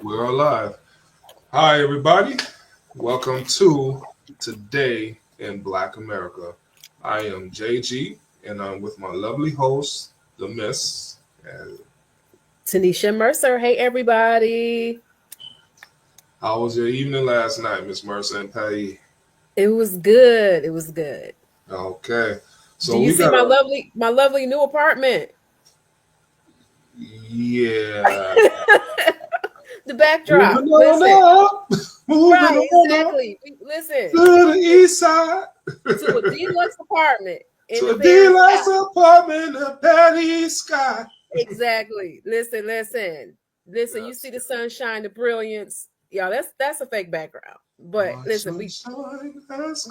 We're alive. Hi, everybody. Welcome to Today in Black America. I am JG, and I'm with my lovely host, the Miss. And Tenisha Mercer. Hey, everybody. how was your evening last night, Miss Mercer and Patty? It was good. It was good. Okay, Do so you we see got my lovely new apartment? yeah, The backdrop. moving Listen. on up, moving Right, on up exactly. Listen. to the east side, To a deluxe apartment in to the a Paris deluxe sky. apartment in the Patty sky. Exactly. Listen. You see Yes. the sunshine, the brilliance. Y'all, that's a fake background. But My listen, sunshine has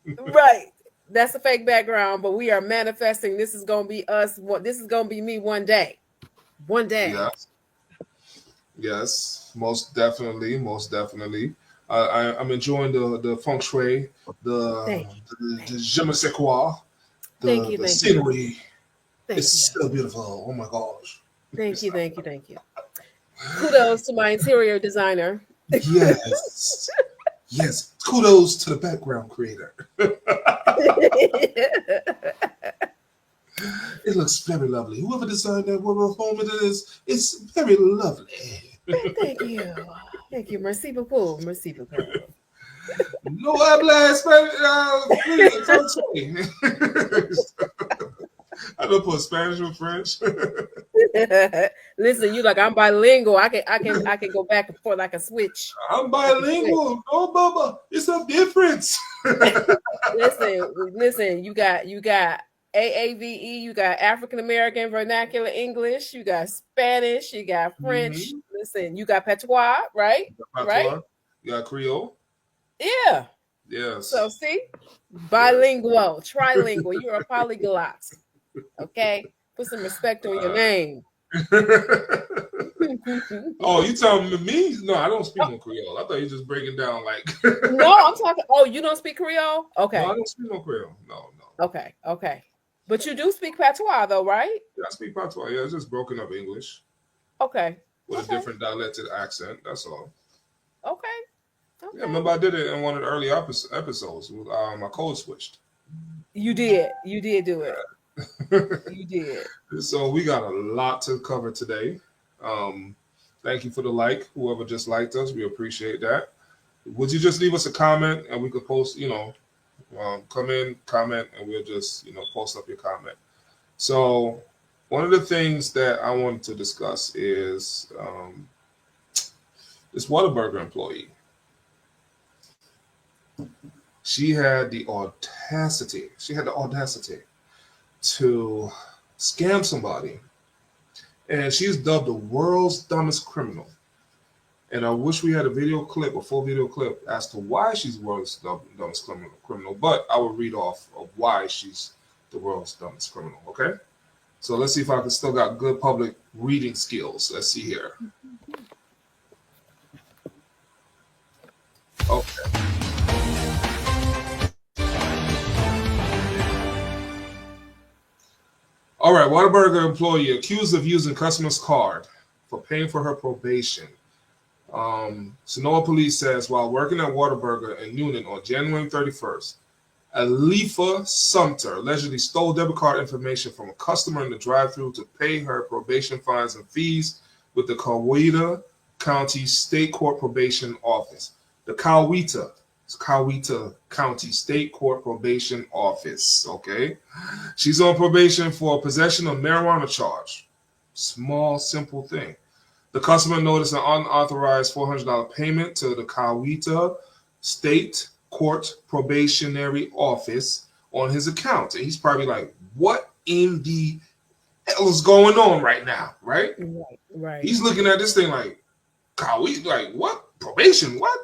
we come. right. That's a fake background, but we are manifesting. This is gonna be us. This is gonna be me one day. One day. Yes, yes, most definitely, most definitely. I'm enjoying the feng shui, the Thank you. the je ne sais quoi, Thank the you. the Thank you. scenery. It's Thank you. so beautiful. Oh my gosh. Thank you. Thank you. Thank you. Kudos to my interior designer. Yes, yes. Kudos to the background creator. It looks very lovely. Whoever designed that, whatever home it is, it's very lovely. Thank you. Thank you. Merci beaucoup. Merci beaucoup. No habla feng shui. I don't put Spanish or French. Listen, you like I'm bilingual. I can go back and forth like a switch. I'm Like a switch. bilingual. No, Bubba. It's a difference. Listen. You got AAVE. You got African American Vernacular English. You got Spanish. You got French. Mm-hmm. Listen, you got Patois, right? Right? Patois. You got Creole. Yeah. So Yes. see, Yes. bilingual, trilingual. You're a polyglot. Okay, put some respect on your Uh, name. oh, you telling me? No, I don't speak no Creole. I thought you just breaking down like. No, I'm talking. Oh, you don't speak Creole? No, I Okay, don't speak no Creole. No, no. okay. But you do speak Patois, though, right? Yeah, I speak Patois. Yeah, it's just broken up English Okay, with a okay, different dialected accent. That's all. okay, Yeah, okay. remember I did it in one of the early episodes. My code switched. You did. You did do it. You did. So we got a lot to cover today. Um, Thank you for the like. Whoever just liked us, we appreciate that. Would you just leave us a comment and we could post, come in, comment, and we'll just, post up your comment. So one of the things that I wanted to discuss is this Whataburger employee. She had the audacity. She had the audacity to scam somebody, and she's dubbed the world's dumbest criminal. And I wish we had a video clip, a full video clip, as to why she's the world's dumbest criminal. But I will read off of why she's the world's dumbest criminal. Okay, so let's see if I can still got good public reading skills. Let's see here. Okay. All right. Whataburger employee accused of using customer's card for paying for her probation. Sonoma police says while working at Whataburger in Newnan on January 31st, Alifa Sumter allegedly stole debit card information from a customer in the drive-thru to pay her probation fines and fees with the Coweta County State Court Probation Office. The Coweta County State Court Probation Office. Okay, she's on probation for possession of marijuana charge. Small, simple thing. The customer noticed an unauthorized $400 payment to the Coweta State Court Probationary Office on his account. And he's probably like, what in the hell is going on right now? Right? Right. He's looking at this thing like, Coweta, like, what? Probation? What?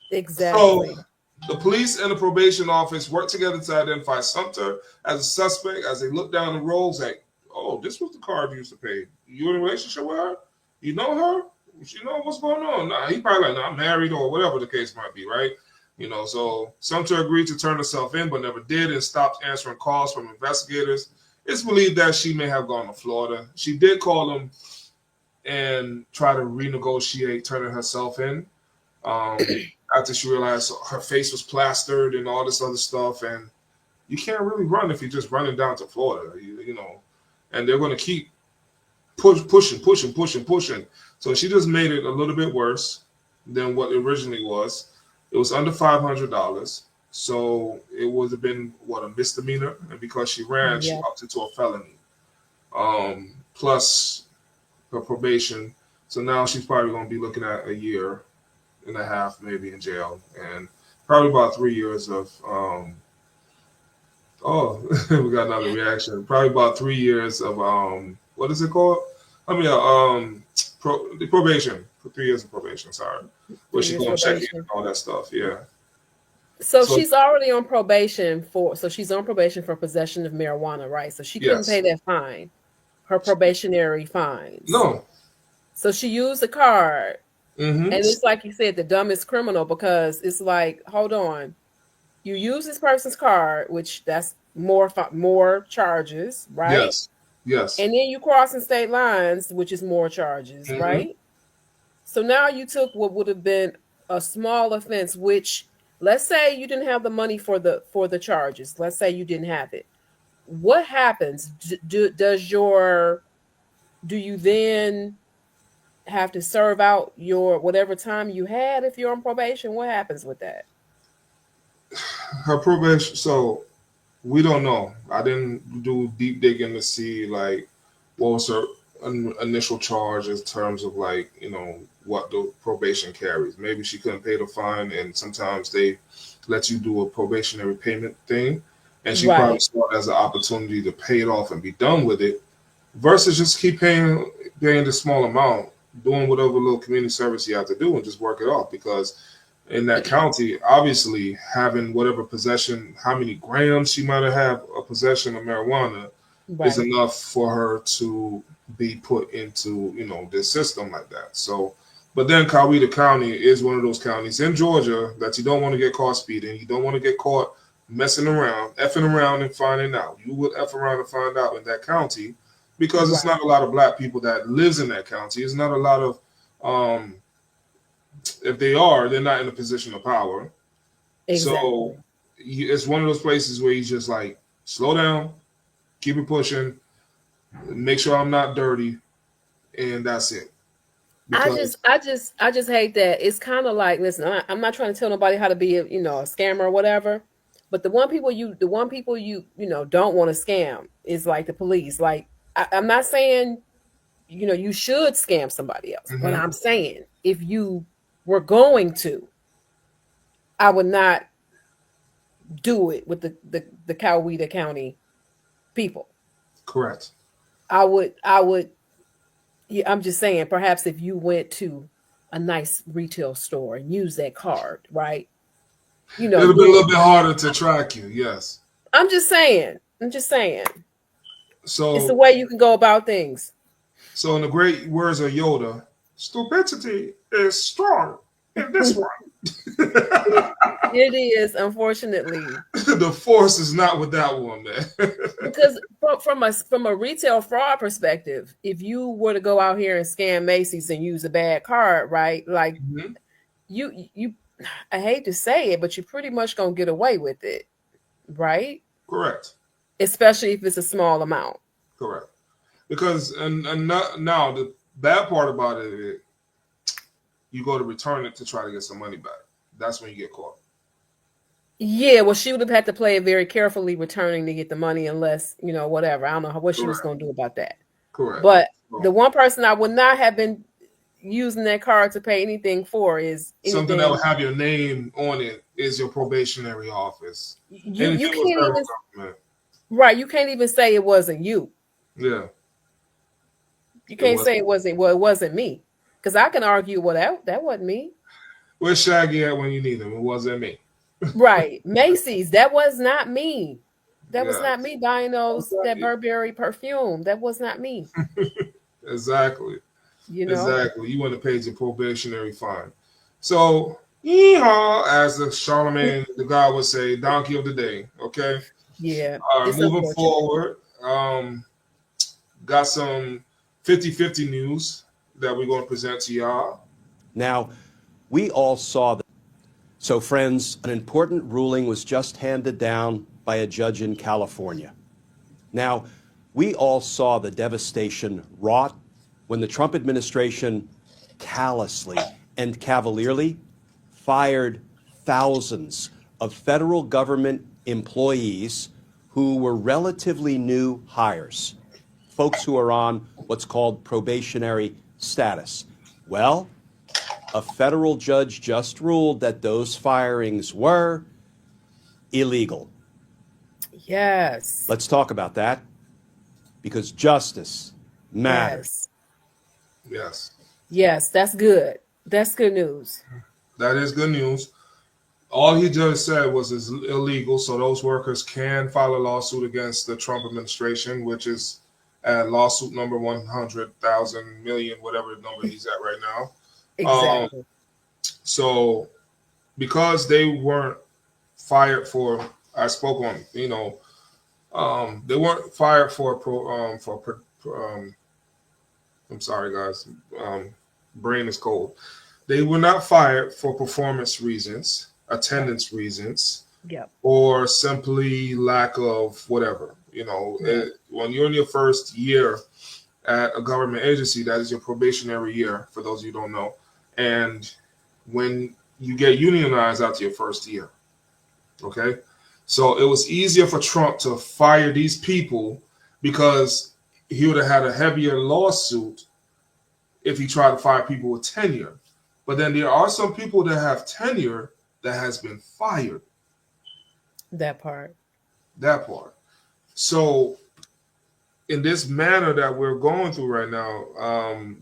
So Exactly. the police and the probation office worked together to identify Sumter as a suspect as they looked down the rolls like, oh, this was the card you used to pay. You in a relationship with her? You know her? You know what's going on? Nah, he probably like, nah, I'm married or whatever the case might be, right? So Sumter agreed to turn herself in, but never did and stopped answering calls from investigators. It's believed that she may have gone to Florida. She did call them and try to renegotiate turning herself in. After she realized her face was plastered and all this other stuff, and you can't really run if you're just running down to Florida, you know. And they're going to keep pushing. So she just made it a little bit worse than what it originally was. It was under $500, so it would have been a misdemeanor, and because she ran, she upped it to a felony. Plus her probation. So now she's probably going to be looking at 1.5 years maybe in jail, and probably about 3 years of oh, we got another reaction. Probably about 3 years of what is it called? I mean, the probation, for 3 years of probation. Sorry, where she going to check in and all that stuff. Yeah. So she's already on probation she's on probation for possession of marijuana, right? So she couldn't pay that fine, her probationary fines. No. So she used a card, and it's like you said, the dumbest criminal, because it's like, hold on, you use this person's card, which that's more charges, right? Yes. And then you crossing state lines, which is more charges, right? So now you took what would have been a small offense, which, let's say you didn't have the money for the charges. Let's say you didn't have it. What happens? Do you then have to serve out your whatever time you had if you're on probation? What happens with that? Her probation. So we don't know. I didn't do deep digging to see like what was her initial charge in terms of like, you know, what the probation carries. Maybe she couldn't pay the fine, and sometimes they let you do a probationary payment thing, and she probably saw it as an opportunity to pay it off and be done with it, versus just keep paying the small amount, doing whatever little community service you have to do, and just work it off. Because in that county, obviously having whatever possession, how many grams she might have had a possession of marijuana is enough for her to be put into, you know, this system like that. So, but then Coweta County is one of those counties in Georgia that you don't want to get caught speeding. You don't want to get caught messing around, effing around and finding out. You would eff around and find out in that county, because it's not a lot of black people that lives in that county. It's not a lot of, if they are, they're not in a position of power. Exactly. So it's one of those places where you just like, slow down, keep it pushing, make sure I'm not dirty, and that's it. Because I just hate that. It's kind of like, listen, I'm not trying to tell nobody how to be a scammer or whatever, but the one people you don't want to scam is like the police. Like, I'm not saying you should scam somebody else, but I'm saying if you were going to, I would not do it with the Coweta County people. Correct. I would. Yeah, I'm just saying, perhaps if you went to a nice retail store and used that card, right? It'll be a little bit harder to track you. Yes. I'm just saying. So it's the way you can go about things. So in the great words of Yoda, stupidity is strong in this one. It is, unfortunately. The force is not with that one, man. Because from a retail fraud perspective, if you were to go out here and scam Macy's and use a bad card, right? Like you I hate to say it, but you're pretty much gonna get away with it, right? Correct. Especially if it's a small amount. Correct. Because and now the bad part about it is you go to return it to try to get some money back. That's when you get caught. Yeah, well, she would have had to play it very carefully, returning to get the money, unless, whatever. I don't know what she was going to do about that. Correct. But the one person I would not have been using that card to pay anything for is something that would have your name on it is your probationary office. You can't even, right? You can't even say it wasn't you. Yeah. You can't say it wasn't me, because I can argue, well, that wasn't me. Where's Shaggy at when you need him? It wasn't me. Right. Macy's, that was not me. That was not me buying that Burberry perfume. That was not me. Exactly. Exactly. You wouldn't have paid your probationary fine. So, yeehaw, as the Charlemagne, the guy would say, donkey of the day. Okay. Yeah. Moving forward, got some 50-50 news. that we're going to present to y'all. Now, we all saw that. So, friends, an important ruling was just handed down by a judge in California. Now, we all saw the devastation wrought when the Trump administration callously and cavalierly fired thousands of federal government employees who were relatively new hires, folks who are on what's called probationary status. Well, a federal judge just ruled that those firings were illegal. Yes. Let's talk about that, because justice matters. Yes. Yes, that's good. That's good news. That is good news. All he just said was it's illegal, so those workers can file a lawsuit against the Trump administration, which is at lawsuit number 100,000 million, whatever number he's at right now. Exactly. So because they weren't fired for, I spoke on, they weren't fired for I'm sorry, guys. Brain is cold. They were not fired for performance reasons, attendance reasons, Yep. or simply lack of whatever. When you're in your first year at a government agency, that is your probationary year, for those of you who don't know. And when you get unionized after your first year, okay? So it was easier for Trump to fire these people because he would have had a heavier lawsuit if he tried to fire people with tenure. But then there are some people that have tenure that has been fired. That part. So in this manner that we're going through right now,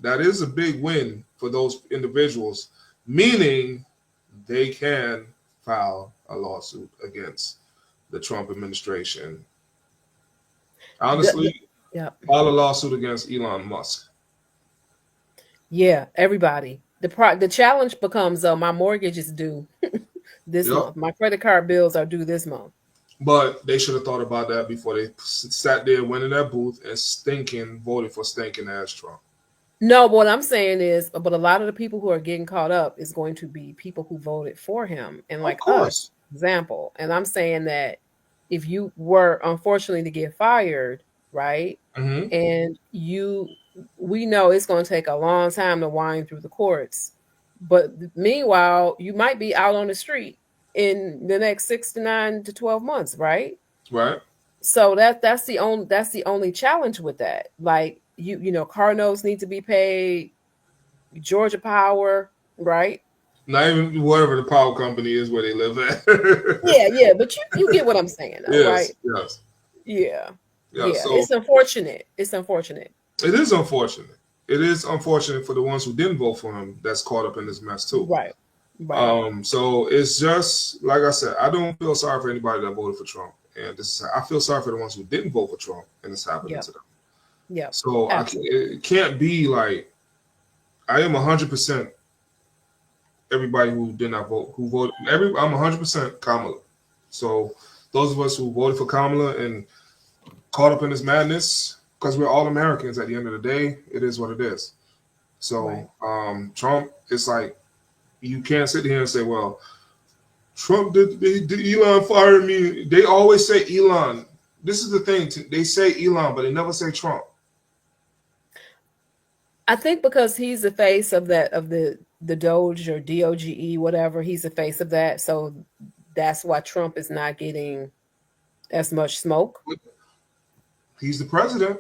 that is a big win for those individuals, meaning they can file a lawsuit against the Trump administration. Honestly, file a lawsuit against Elon Musk. Yeah, everybody. The challenge becomes, my mortgage is due this month. My credit card bills are due this month. But they should have thought about that before they sat there, went in that booth, and voted for stinking ass Trump. No, what I'm saying is, but a lot of the people who are getting caught up is going to be people who voted for him, and like us, example. And I'm saying that if you were unfortunately to get fired, right, and we know it's going to take a long time to wind through the courts, but meanwhile, you might be out on the street in the next 6 to 9 to 12 months, right? Right. So that's the only challenge with that. Like car notes need to be paid, Georgia Power, right? Not even whatever the power company is where they live at. yeah, but you get what I'm saying, though, yes, right? Yes. Yeah. So it's unfortunate. It is unfortunate. It is unfortunate for the ones who didn't vote for him that's caught up in this mess too. Right. So it's just like I said, I don't feel sorry for anybody that voted for Trump, and I feel sorry for the ones who didn't vote for Trump, and it's happening to them. Yeah. So it can't be like I am 100% everybody who did not vote, who voted. I'm 100% Kamala. So those of us who voted for Kamala and caught up in this madness, because we're all Americans at the end of the day, it is what it is. So Trump, it's like you can't sit here and say, well, Trump did Elon fired me. They always say Elon. This is the thing. They say Elon, but they never say Trump. I think because he's the face of the Doge or DOGE, whatever. He's the face of that. So that's why Trump is not getting as much smoke. He's the president.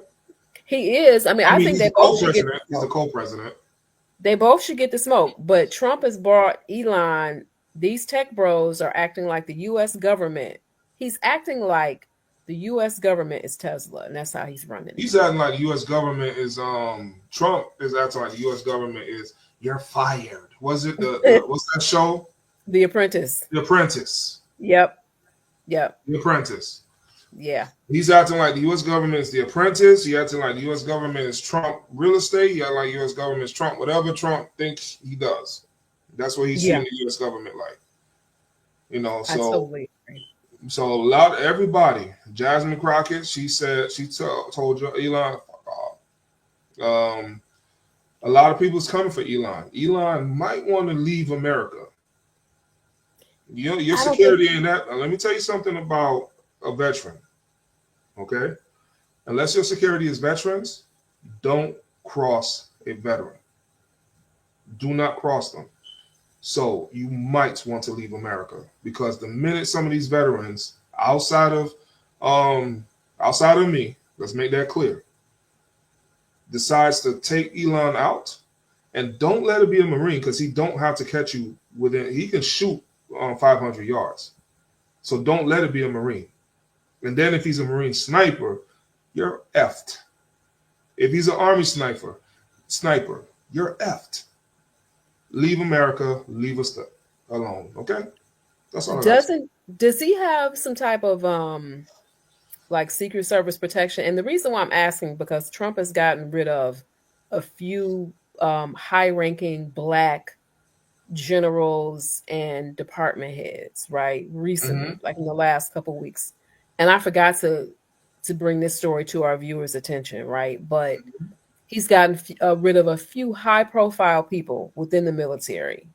He is. I mean I think they both should get. He's the co-president. They both should get the smoke. But Trump has brought Elon. These tech bros are acting like the U.S. government. He's acting like the U.S. government is Tesla, and that's how he's running. He's acting like the U.S. government is Trump is acting like the U.S. government is you're fired. Was it what's that show? The Apprentice. The Apprentice. Yep. The Apprentice. Yeah. He's acting like the U.S. government is the Apprentice. He's acting like the U.S. government is Trump real estate. He acting like U.S. government is Trump whatever Trump thinks he does. That's what he's seeing the U.S. government like. So I totally agree. So everybody, Jasmine Crockett, she said she told Elon, fuck off. A lot of people's coming for Elon. Elon might want to leave America. Your I don't think security ain't that. Let me tell you something about a veteran. Okay, unless your security is veterans, don't cross a veteran. Do not cross them. So you might want to leave America because the minute some of these veterans um outside of me, let's make that clear, decides to take Elon out, and don't let it be a Marine because he don't have to catch you within. He can shoot on 500 yards. So don't let it be a Marine. And then if he's a Marine sniper, you're effed. If he's an Army sniper, you're effed. Leave America. Leave us alone. Okay, that's all I got. does he have some type of like Secret Service protection? And the reason why I'm asking, because Trump has gotten rid of a few high-ranking Black generals and department heads, right? Recently, like in the last couple of weeks. And I forgot to bring this story to our viewers' attention, right? But he's gotten rid of a few high-profile people within the military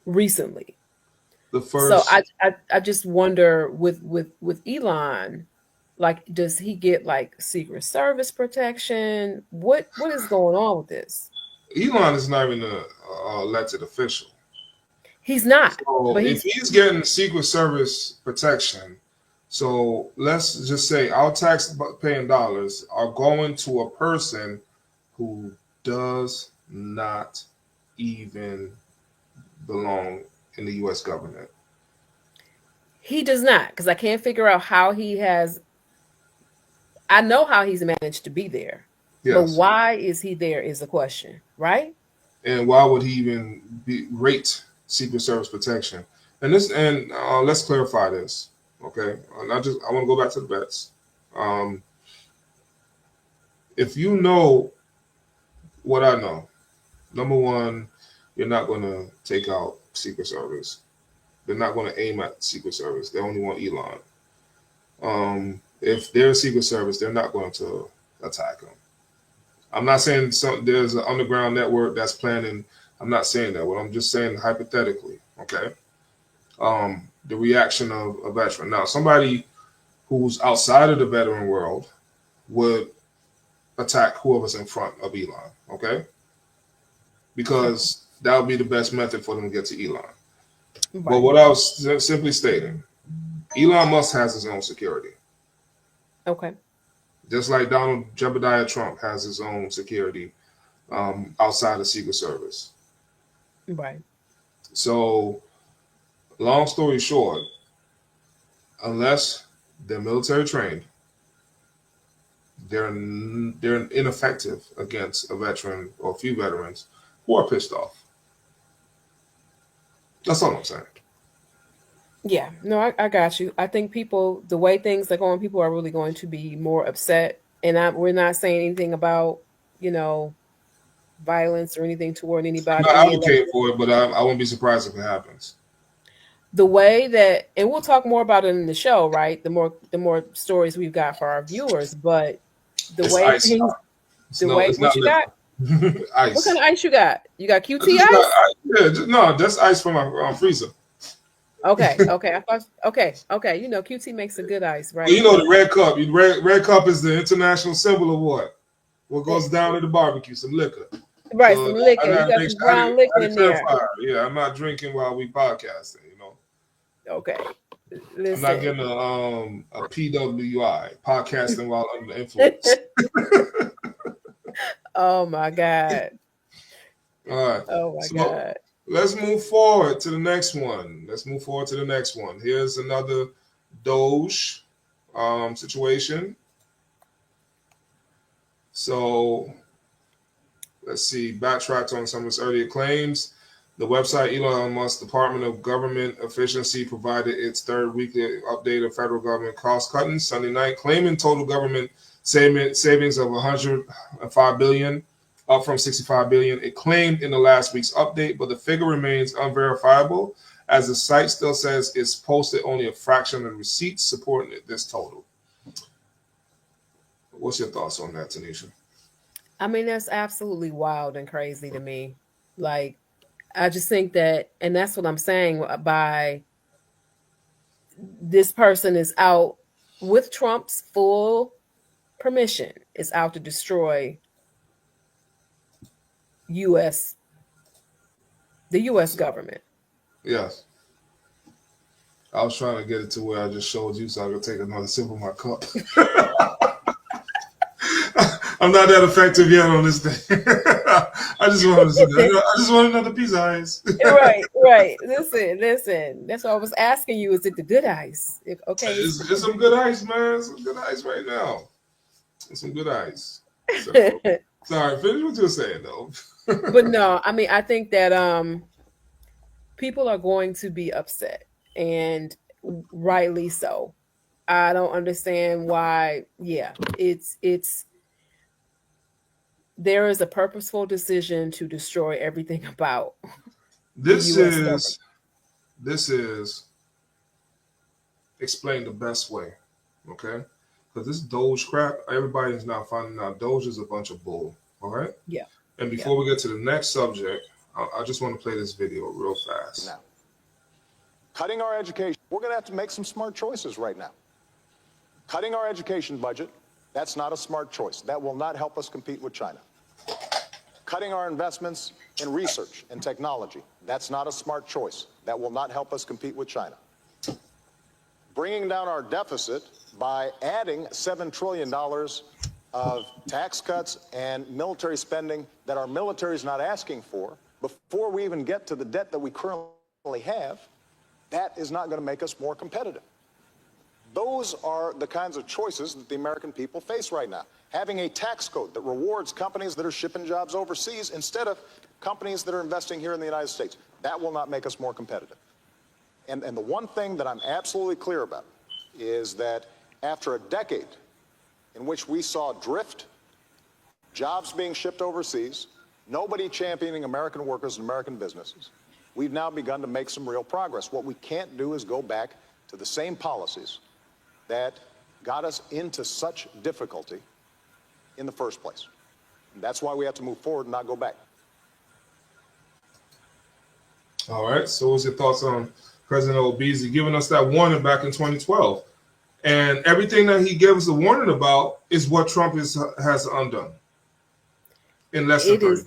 recently. The So first I just wonder with Elon, like, does he get like Secret Service protection? What is going on with this? Elon is not even an elected official. He's not, So but if he's getting Secret Service protection, so let's just say our tax-paying dollars are going to a person who does not even belong in the U.S. government. he does not, because I can't figure out how he has. I know how he's managed to be there, but Yes. why is he there is the question, right? And why would he even rate Secret Service protection? And let's clarify this, okay? And I want to go back to the vets. If you know what I know, number one, you're not going to take out Secret Service. They're not going to aim at Secret Service. They only want Elon. If they're Secret Service, they're not going to attack him. I'm not saying there's an underground network that's planning. I'm not saying that. What I'm just saying hypothetically, okay? The reaction of a veteran. Now, somebody who's outside of the veteran world would attack whoever's in front of Elon, okay? Because that would be the best method for them to get to Elon. Right. But what I was simply stating, Elon Musk has his own security. Okay. Just like Donald Jebediah Trump has his own security outside of Secret Service. Right. So, long story short, unless they're military trained, they're ineffective against a veteran or a few veterans who are pissed off. That's all I'm saying. Yeah, no, I got you. I think people, the way things are going, people are really going to be more upset. And we're not saying anything about, violence or anything toward anybody. I'm not advocating for it, but I wouldn't be surprised if it happens. The way that, and we'll talk more about it in the show, right? The more stories we've got for our viewers, but the it's way ice, things, it's what you got? Ice. What kind of ice you got? You got QT ice? No, that's ice from my freezer. Okay. I thought. Okay. QT makes a good ice, right? Well, the red cup. Red cup is the international symbol of what? What goes down at the barbecue? Some liquor. Right, some liquor. You got some brown liquor in there. Yeah, I'm not drinking while we podcasting. Okay. Listen. I'm not getting a PWI, podcasting while under influence. Oh my God. All right. Oh my God. Let's move forward to the next one. Here's another Doge situation. So let's see. Backtracked on some of his earlier claims. The website Elon Musk's Department of Government Efficiency provided its third weekly update of federal government cost cutting Sunday night, claiming total government savings of $105 billion, up from $65 billion. It claimed in the last week's update, but the figure remains unverifiable, as the site still says it's posted only a fraction of receipts supporting this total. What's your thoughts on that, Tenisha? I mean, that's absolutely wild and crazy to me. Like, I just think that, and that's what I'm saying by this person is out with Trump's full permission, is out to destroy U.S. the U.S. government. Yes. I was trying to get it to where I just showed you so I could take another sip of my cup. I'm not that effective yet on this thing. I just wanted to I just want another piece of ice. Right. Listen. That's why I was asking you, is it the good ice? Okay, It's some good ice, man. Some good ice right now. Some good ice. So, sorry, finish what you're saying though. But no, I mean, I think that people are going to be upset, and rightly so. I don't understand why. Yeah, it's there is a purposeful decision to destroy everything about the This U.S. government. is explained the best way, okay? Because this Doge crap, everybody's now finding out Doge is a bunch of bull. All right. Yeah, And yeah. before we get to the next subject, I just want to play this video real fast. Now, cutting our education, we're going to have to make some smart choices right now. Cutting our education budget, that's not a smart choice. That will not help us compete with China. Cutting our investments in research and technology, that's not a smart choice. That will not help us compete with China. Bringing down our deficit by adding $7 trillion of tax cuts and military spending that our military is not asking for before we even get to the debt that we currently have, that is not going to make us more competitive. Those are the kinds of choices that the American people face right now. Having a tax code that rewards companies that are shipping jobs overseas instead of companies that are investing here in the United States, that will not make us more competitive. And the one thing that I'm absolutely clear about is that after a decade in which we saw drift, jobs being shipped overseas, nobody championing American workers and American businesses, we've now begun to make some real progress. What we can't do is go back to the same policies that got us into such difficulty in the first place. And that's why we have to move forward and not go back. All right. So what's your thoughts on President Obizi giving us that warning back in 2012? And everything that he gave us a warning about is what Trump has undone in less than 30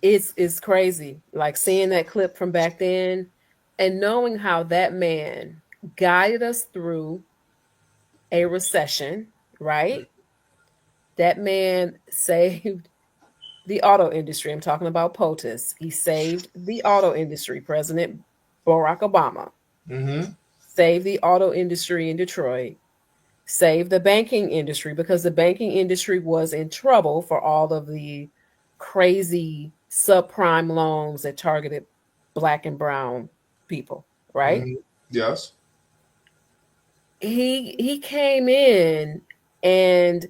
days. It's crazy. Like seeing that clip from back then and knowing how that man guided us through a recession, right? That man saved the auto industry. I'm talking about POTUS. He saved the auto industry. President Barack Obama saved the auto industry in Detroit, saved the banking industry because the banking industry was in trouble for all of the crazy subprime loans that targeted Black and brown people, right? Yes. He came in and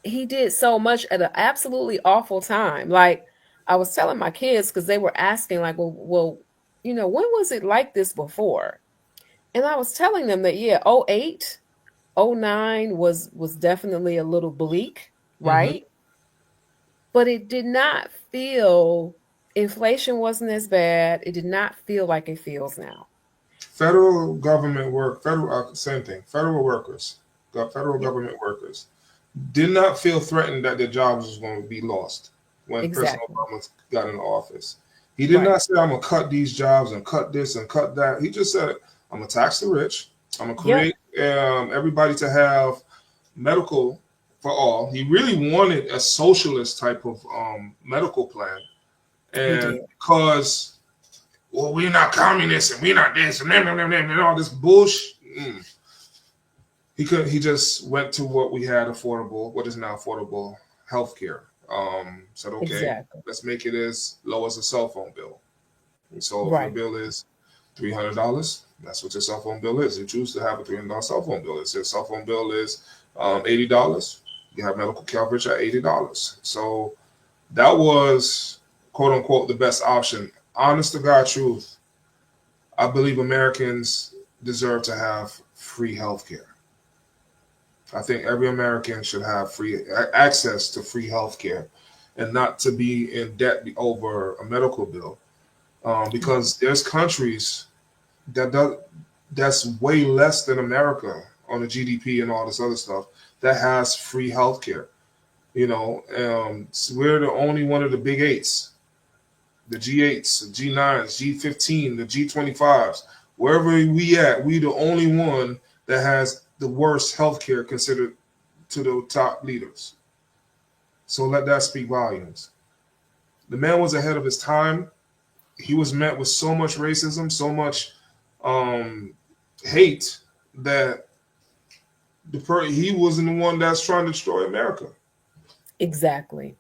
he did so much at an absolutely awful time. Like I was telling my kids, because they were asking, like, well, you know, when was it like this before? And I was telling them that, yeah, 08, 09 was definitely a little bleak, right? But it did not feel, inflation wasn't as bad. It did not feel like it feels now. Federal government same thing. Federal workers, federal government workers did not feel threatened that their jobs was going to be lost when President Obama got in office. He did not say, I'm going to cut these jobs and cut this and cut that. He just said, I'm going to tax the rich. I'm going to create everybody to have medical for all. He really wanted a socialist type of medical plan. And because, well, we're not communists and we're not this and all this bullshit. He just went to what we had what is now affordable healthcare. Said, okay, let's make it as low as a cell phone bill. And so if your bill is $300, that's what your cell phone bill is. You choose to have a $300 cell phone bill. If your cell phone bill is $80, you have medical coverage at $80. So that was, quote unquote, the best option. Honest to God truth, I believe Americans deserve to have free healthcare. I think every American should have free access to free health care and not to be in debt over a medical bill. Because there's countries that does, that's way less than America on the GDP and all this other stuff that has free health care. So we're the only one of the big eights, the G8s, the G9s, G15, the G25s. Wherever we at, we the only one that has the worst healthcare considered to the top leaders. So let that speak volumes. The man was ahead of his time. He was met with so much racism, so much um, hate that he wasn't the one that's trying to destroy America. Exactly.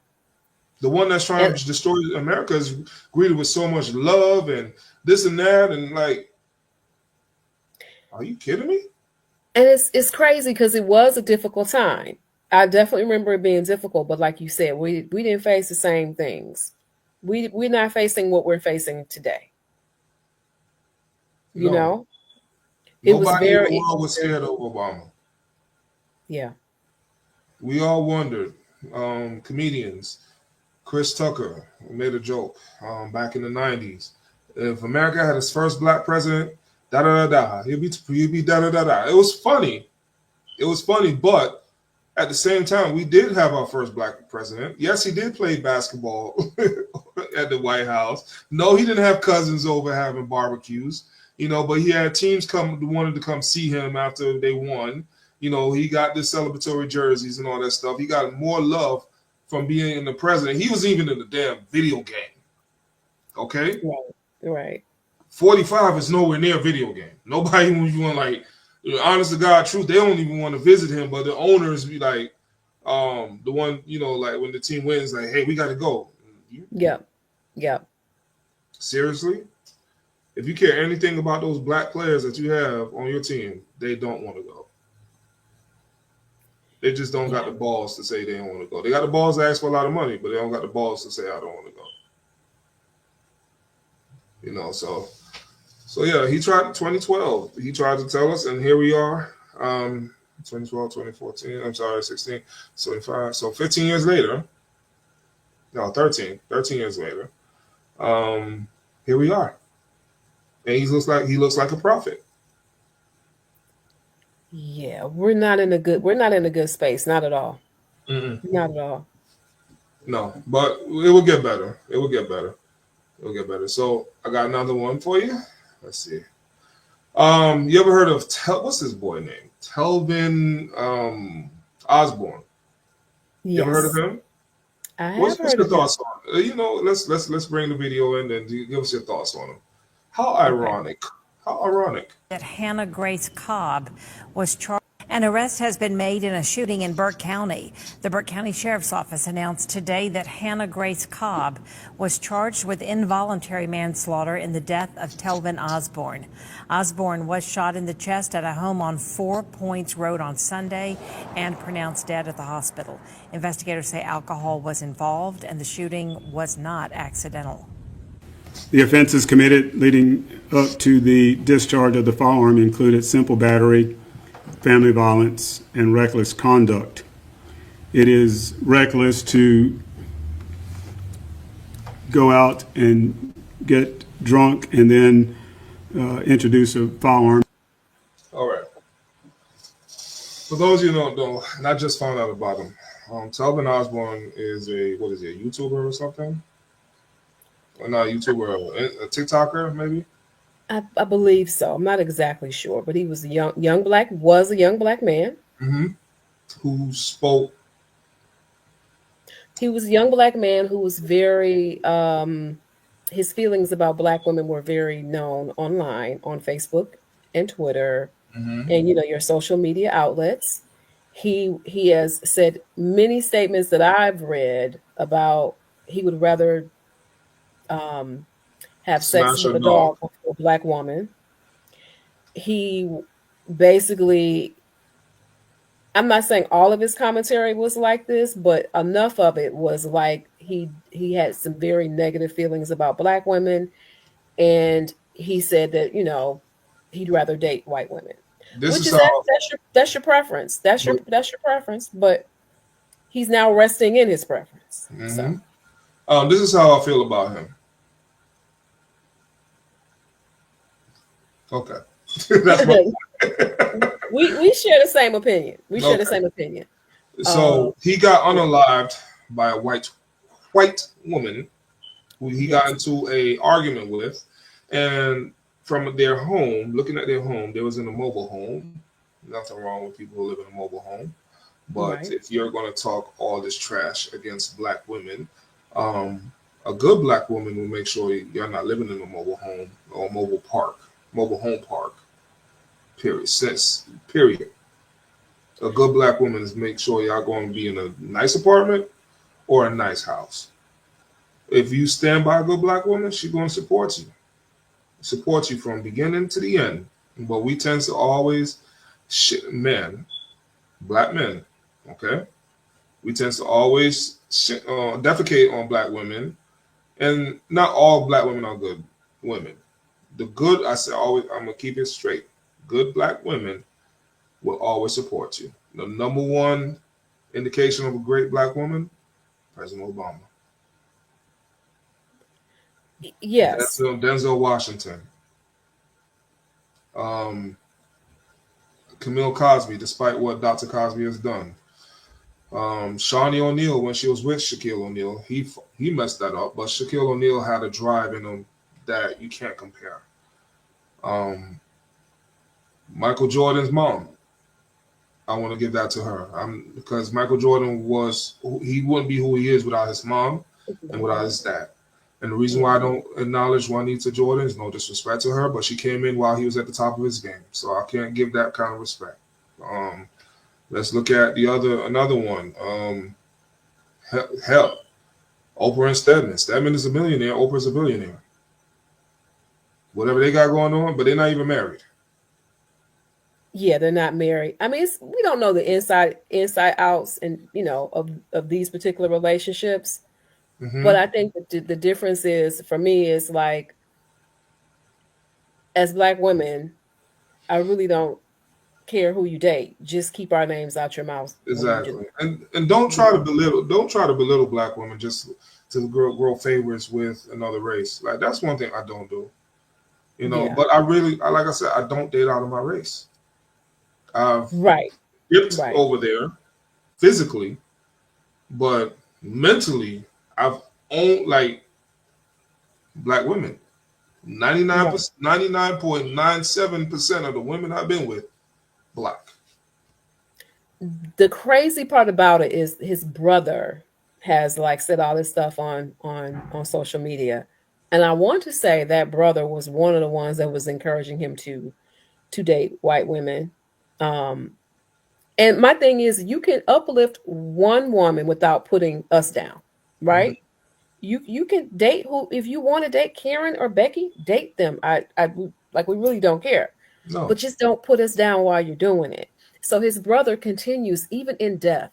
The one that's trying to destroy America is greeted with so much love and this and that, and like, are you kidding me? And it's crazy because it was a difficult time. I definitely remember it being difficult, but like you said, we didn't face the same things. We're not facing what we're facing today. You No. know, it was Nobody in very the world was scared of Obama. yeah. We all wondered. Comedians, Chris Tucker made a joke back in the '90s. If America had its first black president, da da da da, he'd be da da da da. It was funny. It was funny, but at the same time, we did have our first black president. Yes, he did play basketball at the White House. No, he didn't have cousins over having barbecues, but he had teams wanted to come see him after they won. He got the celebratory jerseys and all that stuff. He got more love from being in the president. He was even in the damn video game. Okay? Right. 45 is nowhere near a video game. Nobody even like, honest to God truth, they don't even want to visit him, but the owners be like, the one, like when the team wins, like, hey, we got to go. Yeah. Seriously? If you care anything about those black players that you have on your team, they don't want to go. They just don't got the balls to say they don't want to go. They got the balls to ask for a lot of money, but they don't got the balls to say I don't want to go. So yeah, he tried 2012. He tried to tell us, and here we are. 2012, 2014. I'm sorry, 16, 25. So 15 years later. No, 13 years later. Here we are. And he looks like a prophet. Yeah, we're not in a good space, not at all. Mm-mm. Not at all. No, but it will get better. It will get better. So I got another one for you. Let's see. You ever heard of what's his boy name? Telvin Osborne. Yes. You ever heard of him? I have What's heard your of him. thoughts on let's bring the video in and give us your thoughts on him. How ironic. Okay. How ironic. That Hannah Grace Cobb was charged. An arrest has been made in a shooting in Burke County. The Burke County Sheriff's Office announced today that Hannah Grace Cobb was charged with involuntary manslaughter in the death of Telvin Osborne. Osborne was shot in the chest at a home on 4 Points Road on Sunday and pronounced dead at the hospital. Investigators say alcohol was involved and the shooting was not accidental. The offenses committed leading up to the discharge of the firearm included simple battery, family violence, and reckless conduct. It is reckless to go out and get drunk and then introduce a firearm. All right. For those of you who don't know, and I just found out about him, Telvin Osborne is a YouTuber or something? Or not a YouTuber, a TikToker maybe? I believe so. I'm not exactly sure, but he was a young black man. Mm-hmm. Who spoke. He was a young black man who was very his feelings about black women were very known online, on Facebook and Twitter, and your social media outlets. He has said many statements that I've read about he would rather have sex with a dog before a black woman. He basically, I'm not saying all of his commentary was like this, but enough of it was like he had some very negative feelings about black women, and he said that he'd rather date white women. This which is is how. that's your preference. That's your preference. But he's now resting in his preference. So This is how I feel about him. Okay, that's my. we share the same opinion. We share the Okay, same opinion. so he got Yeah. unalived by a white woman who he got Yes. into a argument with, and from their home, looking at their home, they was in a mobile home. Nothing wrong with people who live in a mobile home, but Right. if you're going to talk all this trash against black women, um, a good black woman will make sure you're not living in a mobile home or mobile home park. Period. Since period, a good black woman is make sure y'all going to be in a nice apartment or a nice house. If you stand by a good black woman, she's going to support you from beginning to the end. But we tend to always, men, black men, okay? We tend to always defecate on black women, and not all black women are good women. The good, I say always, I'm gonna keep it straight. Good black women will always support you. The number one indication of a great black woman, President Obama, Yes. Denzel Washington, um, Camille Cosby, despite what Dr. Cosby has done. Shawnee O'Neal, when she was with Shaquille O'Neal, he messed that up, but Shaquille O'Neal had a drive in him that you can't compare. Um, Michael Jordan's mom, I want to give that to her. Because Michael Jordan he wouldn't be who he is without his mom and without his dad. And the reason why I don't acknowledge Juanita Jordan is no disrespect to her, but she came in while he was at the top of his game, so I can't give that kind of respect. Um, let's look at another one. Hell, Oprah and Stedman. Stedman is a millionaire. Oprah's a billionaire. Whatever they got going on, but they're not even married. Yeah, they're not married. I mean, we don't know the inside outs and of these particular relationships. But Hmm. I think that the difference is for me is like as black women, I really don't care who you date. Just keep our names out your mouth when you do. Exactly. And don't try to belittle black women just to grow favorites with another race. Like that's one thing I don't do. Yeah. But like I said, I don't date out of my race. I've Right. dipped Right. over there physically, but mentally, I've owned like black women. 99, Right. 99.97% of the women I've been with, black. The crazy part about it is his brother has like said all this stuff on social media. And I want to say that brother was one of the ones that was encouraging him to date white women. Um, and my thing is, you can uplift one woman without putting us down, Mhm. right? You can date who if you want to date Karen or Becky, date them. Like we really don't care, No, but just don't put us down while you're doing it. So his brother continues even in death,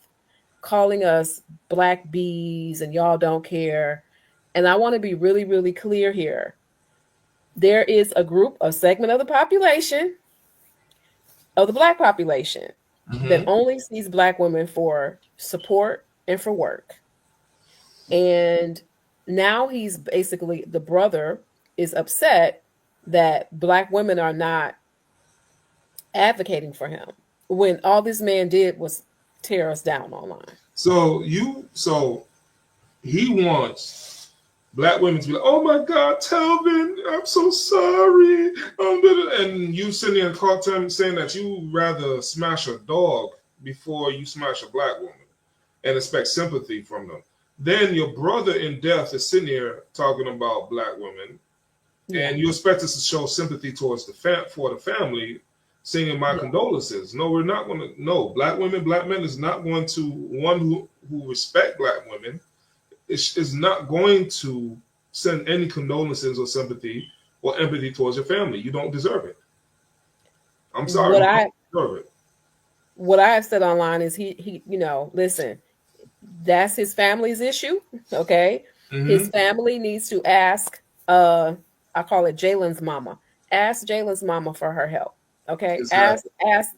calling us black bees and y'all don't care. And I want to be really, really clear here. There is a segment of the population, of the black population, that hmm only sees black women for support and for work. And now he's basically the brother is upset that black women are not advocating for him when all this man did was tear us down online. so he wants black women to be like, "Oh my God, Telvin, I'm so sorry," and you sitting there and call time saying that you rather smash a dog before you smash a black woman and expect sympathy from them. Then your brother in death is sitting here talking about black women, Yeah. and you expect us to show sympathy towards for the family, singing my Yeah. condolences. No, we're not going to. No, black women, black men is not going to one who respect black women is not going to send any condolences or sympathy or empathy towards your family. You don't deserve it. I'm sorry, What you I don't deserve it. what I have said online is he listen, that's his family's issue. Okay. His Hmm. family needs to ask I call it Jalen's mama. Ask Jalen's mama for her help. Okay, Exactly. ask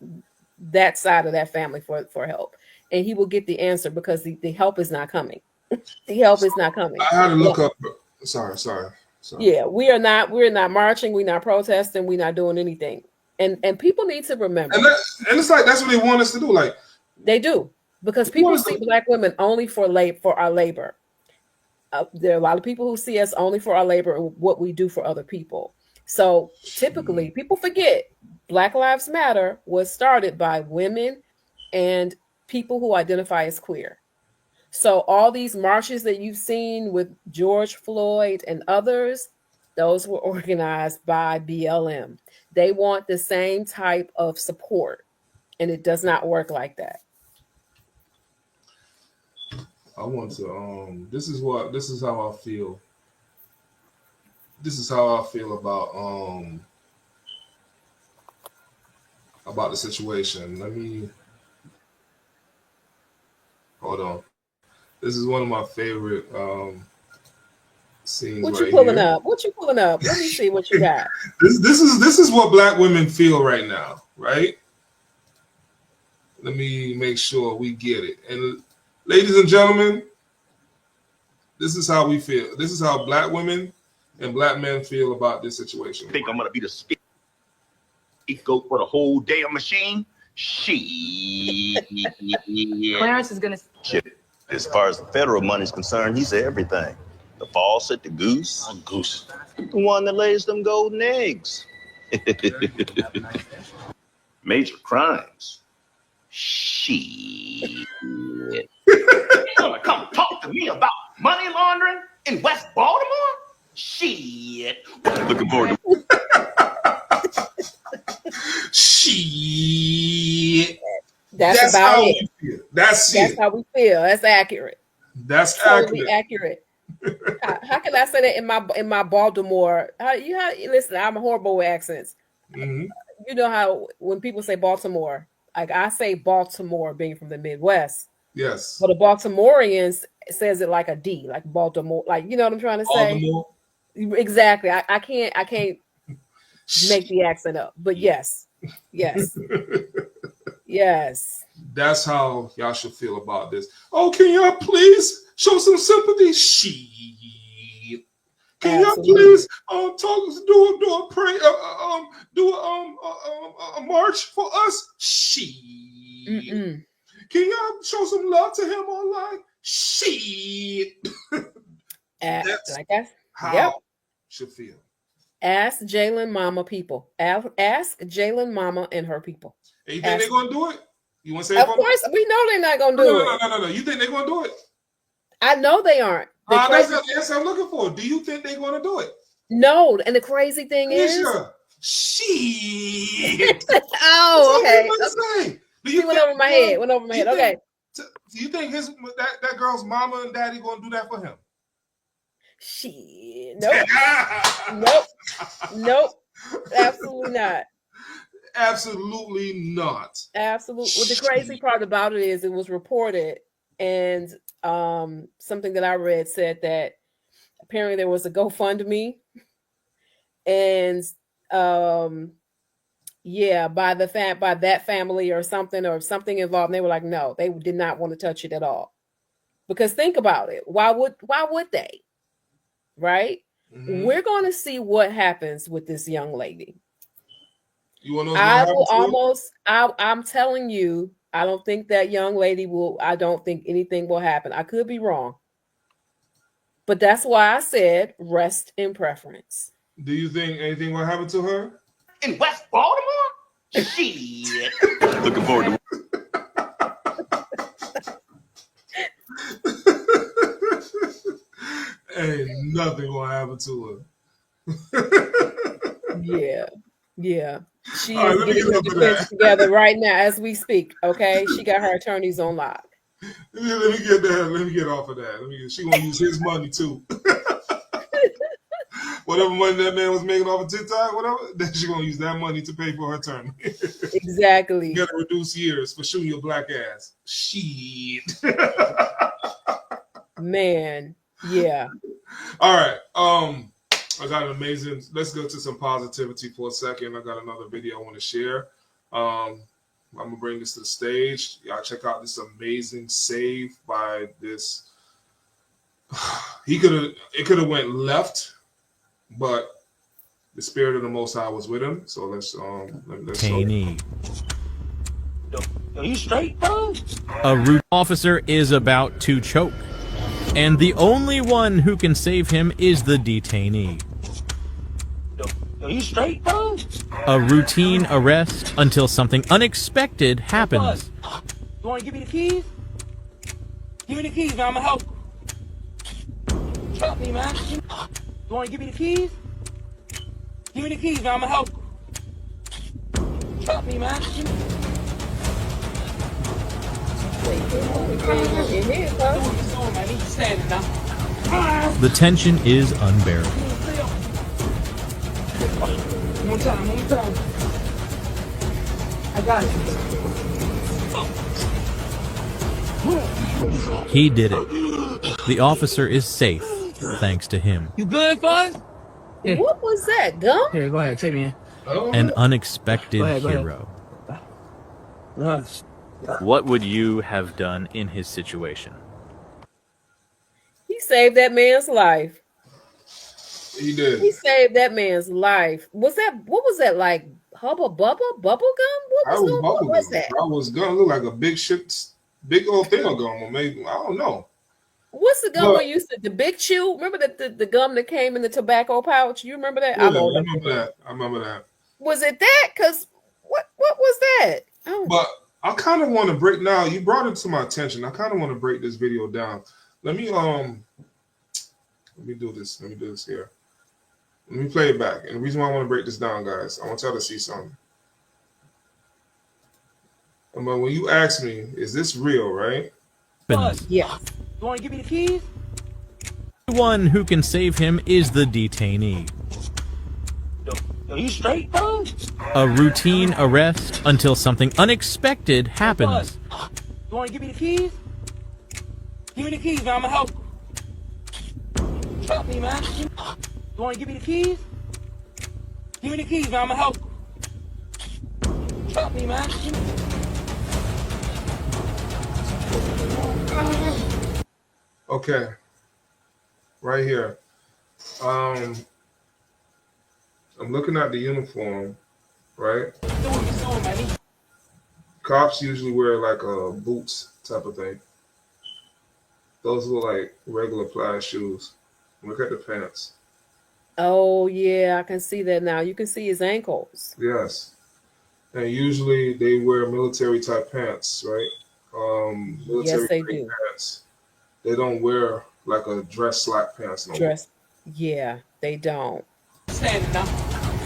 that side of that family for help, and he will get the answer because the help is not coming. The help is not coming. I had to look Now, up. Sorry. yeah, we're not marching, we're not protesting, we're not doing anything. And people need to And remember and it's like that's what they want us to do. Like they do, because they want people us see to, black women only for our labor. There are a lot of people who see us only for our labor and what we do for other people. So typically, people forget Black Lives Matter was started by women and people who identify as queer. So all these marches that you've seen with George Floyd and others, those were organized by BLM. They want the same type of support, and it does not work like that. I want to. This is how I feel. This is how I feel about the situation. Let me hold on. This is one of my favorite scenes What you right pulling here. up? What you pulling up? Let me see what you got. This is what black women feel right now, right? Let me make sure we get it. And ladies and gentlemen, this is how we feel. This is how black women and black men feel about this situation. Think I'm gonna be the scapegoat for the whole damn machine? Shit. Clarence is gonna. Shit. As far as the federal money's concerned, he's everything. The faucet, the goose. Goose. The one that lays them golden eggs. Major crimes. Shit. You gonna come talk to me about money laundering in West Baltimore? Shit. Looking forward to Shit. That's about how it. we feel. That's That's it. how we feel. That's accurate. That's Totally accurate. accurate. How can I say that in my Baltimore? Listen, I'm horrible with accents. Mm-hmm. You know how when people say Baltimore, like I say Baltimore, being from the Midwest, Yes. but a Baltimorean says it like a D, like Baltimore, like you know what I'm trying to say. Baltimore. Exactly. I can't make the accent up, but yes, yes, yes. That's how y'all should feel about this. Oh, can y'all please show some sympathy? Shit. Can y'all Absolutely. please do a pray a march for us? Shit. Mm-mm. Can y'all show some love to him online? Shit. That's Like that. how Yep. should feel. Ask Jalen Mama people. Ask Jalen Mama and her people. And you think they're gonna do it? You want to say Of course, we know they're not gonna do it. No. You think they're gonna do it? I know they aren't. That's the answer I'm looking for. Do you think they're gonna do it? No, and the crazy thing is, shit. Oh, okay. Do you went over my head. Went over my head. Okay. Do you think that girl's mama and daddy gonna do that for him? Shit. Nope. Absolutely not. Absolutely not. Absolutely. Well, the crazy part about it is it was reported, and something that I read said that apparently there was a GoFundMe, and by that family or something involved. And they were like, no, they did not want to touch it at all. Because think about it. Why would they? Right? Mm-hmm. We're going to see what happens with this young lady. You want to know? I'm telling you, I don't think that young lady I don't think anything will happen. I could be wrong. But that's why I said rest in preference. Do you think anything will happen to her? In West Baltimore? Shit. Looking forward to Ain't nothing gonna happen to her. Yeah. She is getting her defense together right now as we speak. Okay, she got her attorneys on lock. Let me get off of that. She gonna use his money too. Whatever money that man was making off of TikTok, whatever, then she gonna use that money to pay for her attorney. Exactly. You gotta reduce years for shooting your black ass. Shit. Man, yeah. All right. I got an amazing. Let's go to some positivity for a second. I got another video I want to share. I'm gonna bring this to the stage. Y'all check out this amazing save by this. It could have went left, but the spirit of the Most High was with him. So let's Detainee. Are you straight, bro? A root officer is about to choke, and the only one who can save him is the detainee. Are you straight, bro? A routine arrest until something unexpected happens. You want to give me the keys? Give me the keys, man. I'm gonna help. Help me, man. You want to give me the keys? Give me the keys, man. I'm gonna help. Help me, man. The tension is unbearable. One time. I got it. He did it. The officer is safe, thanks to him. You good, Fuzz? Yeah. What was that, gum? Here, go ahead. Take me in. An unexpected Go ahead. hero. What would you have done in his situation? He saved that man's life. He did. He saved that man's life. What was that like? Hubba bubba bubble gum? What was that? I was gonna look like a big old thing of gum, or maybe I don't know. What's the gum we used to? The Big Chew. Remember the gum that came in the tobacco pouch? You remember that? Yeah, I remember that. Was it that? Cause what was that? Oh. But I kind of want to break now. You brought it to my attention. I kind of want to break this video down. Let me do this. Let me do this here. Let me play it back. And the reason why I want to break this down, guys, I want y'all to see something. And when you ask me, is this real, right? Yeah. You want to give me the keys? The one who can save him is the detainee. Are you straight, bro? A routine arrest until something unexpected happens. You want to give me the keys? Give me the keys, man. I'm gonna help. Help me, man. You want to give me the keys? Give me the keys, man. I'm gonna help. Help me, man. Okay. Right here. I'm looking at the uniform, right? Cops usually wear like a boots type of thing. Those look like regular plaid shoes. Look at the pants. Oh yeah, I can see that now. You can see his ankles. Yes. And usually they wear military type pants, right? Military Yes, they do. pants. They don't wear like a dress slack pants no more. Dress. Yeah, they don't. Stand now.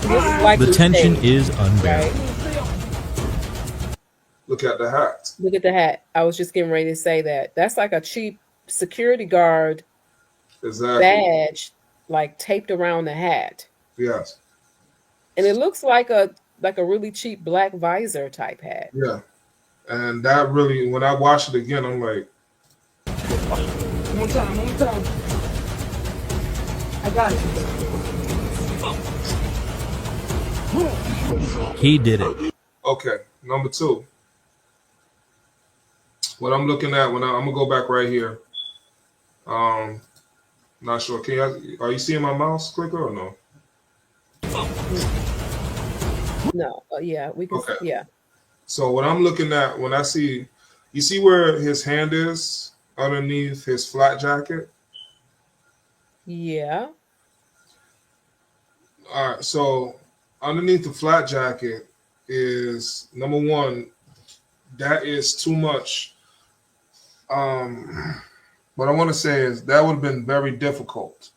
This is like The we tension said, is unbearable. right? Look at the hat. Look at the hat. I was just getting ready to say that. That's like a cheap security guard Exactly. badge, like taped around the hat. Yes. And it looks like a really cheap black visor type hat. Yeah. And that really, when I watch it again, I'm like, One time. I got it. He did it. okay. Number two. What I'm looking at I'm gonna go back right here. Not sure. Are you seeing my mouse clicker or no? No. Yeah, we can. Okay. Yeah. So what I'm looking at when I see, you see where his hand is underneath his flat jacket? Yeah. All right. So underneath the flat jacket is, number one, that is too much. What I want to say is that would have been very difficult.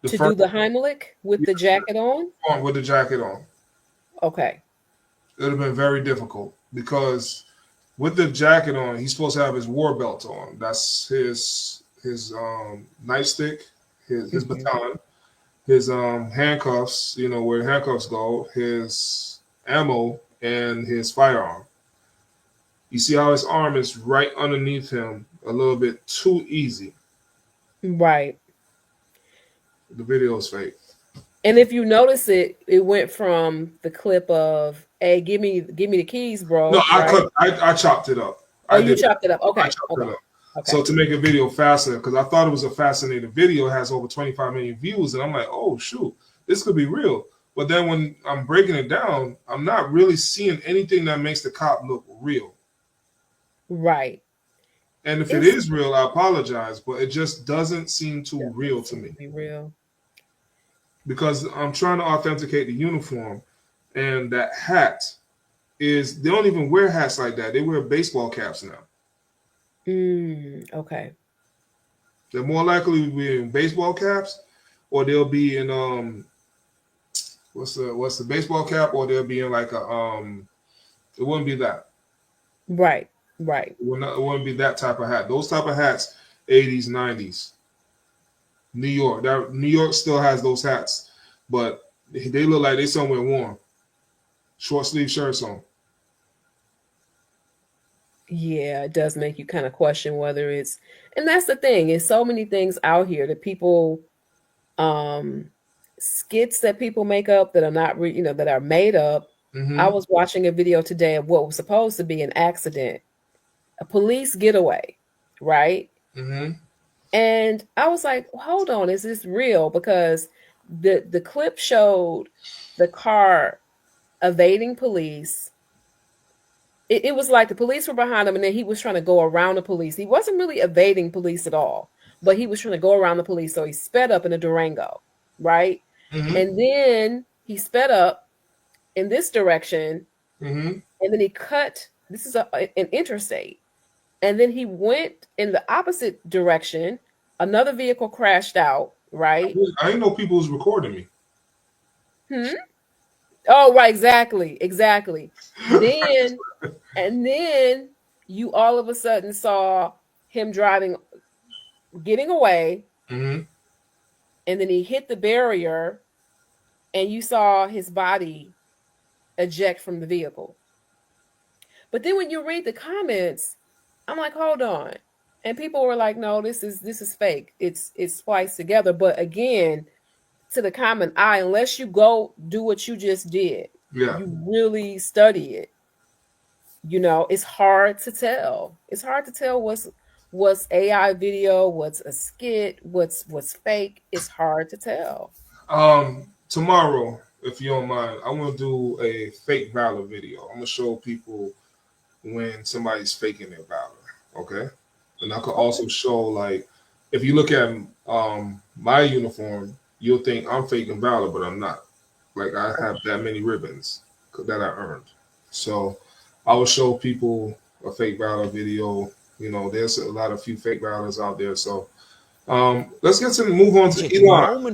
To do the Heimlich with the jacket on? With the jacket on. Okay. It would have been very difficult because with the jacket on, he's supposed to have his war belt on. That's his nightstick, his baton, his handcuffs, where handcuffs go, his ammo, and his firearm. You see how his arm is right underneath him a little bit too easy. Right. The video is fake. And if you notice it, it went from the clip of, "Hey, give me the keys, bro." No, Right? I chopped it up. Oh, I you did. chopped it up. I Okay. chopped Okay. it up. Okay. So to make a video faster, because I thought it was a fascinating video, it has over 25 million views, and I'm like, oh shoot, this could be real. But then when I'm breaking it down, I'm not really seeing anything that makes the cop look real. Right. And if it is real, I apologize, but it just doesn't seem too real to me. Be real. Because I'm trying to authenticate the uniform, and that hat is, they don't even wear hats like that. They wear baseball caps now. Okay. They're more likely to be in baseball caps, or they'll be in what's the baseball cap, or they'll be in like a it wouldn't be that. Right. Right. It wouldn't be that type of hat. Those type of hats, 80s, 90s. New York still has those hats, but they look like they somewhere warm. Short sleeve shirts on. Yeah, it does make you kind of question whether it's, and that's the thing, is so many things out here that people, skits that people make up that are not, that are made up. Mm-hmm. I was watching a video today of what was supposed to be an accident, a police getaway, right? Mm-hmm. And I was like, hold on, is this real? Because the clip showed the car evading police. It was like the police were behind him, and then he was trying to go around the police. He wasn't really evading police at all, but he was trying to go around the police. So he sped up in a Durango, right? Mm-hmm. And then he sped up in this direction, Mm-hmm. and then he cut. This is an interstate, and then he went in the opposite direction. Another vehicle crashed out, right? I didn't know people was recording me. Oh, right, exactly. Then, and then you all of a sudden saw him getting away, Mm-hmm. and then he hit the barrier, and you saw his body eject from the vehicle. But then when you read the comments, I'm like, hold on. And people were like, no, this is fake. It's spliced together. But again, to the common eye, unless you go do what you just did, you really study it. It's hard to tell. It's hard to tell what's AI video, what's a skit, what's fake. It's hard to tell. Tomorrow, if you don't mind, I want to do a fake valor video. I'm gonna show people when somebody's faking their valor. Okay. And I could also show, like, if you look at my uniform, you'll think I'm faking valor, but I'm not. Like, I have that many ribbons that I earned. So I will show people a fake valor video. There's a lot of few fake valors out there. So let's move on to Elon.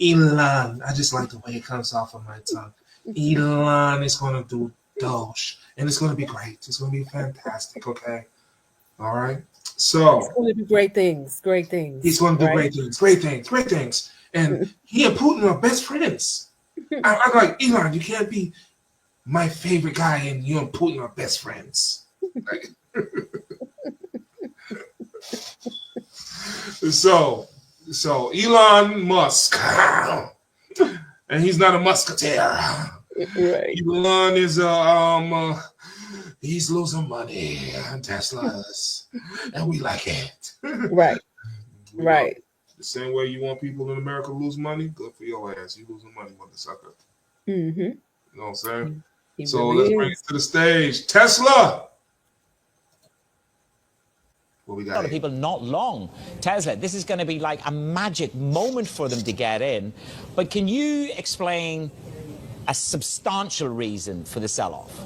Elon. I just like the way it comes off of my tongue. Elon is going to do Doge, and it's going to be great. It's going to be fantastic. Okay. All right. So it's going to do great things. He's going to do great things. And he and Putin are best friends. I'm like, Elon, you can't be my favorite guy, and you and Putin are best friends. So Elon Musk, and he's not a musketeer. Right. Elon is he's losing money on Teslas, and we like it. Right. Right. The same way you want people in America to lose money, good for your ass. You losing money, motherfucker. Mm-hmm. You know what I'm saying? So let's bring it to the stage. Tesla. What we got? A lot of people not long. Tesla, this is going to be like a magic moment for them to get in. But can you explain a substantial reason for the sell-off?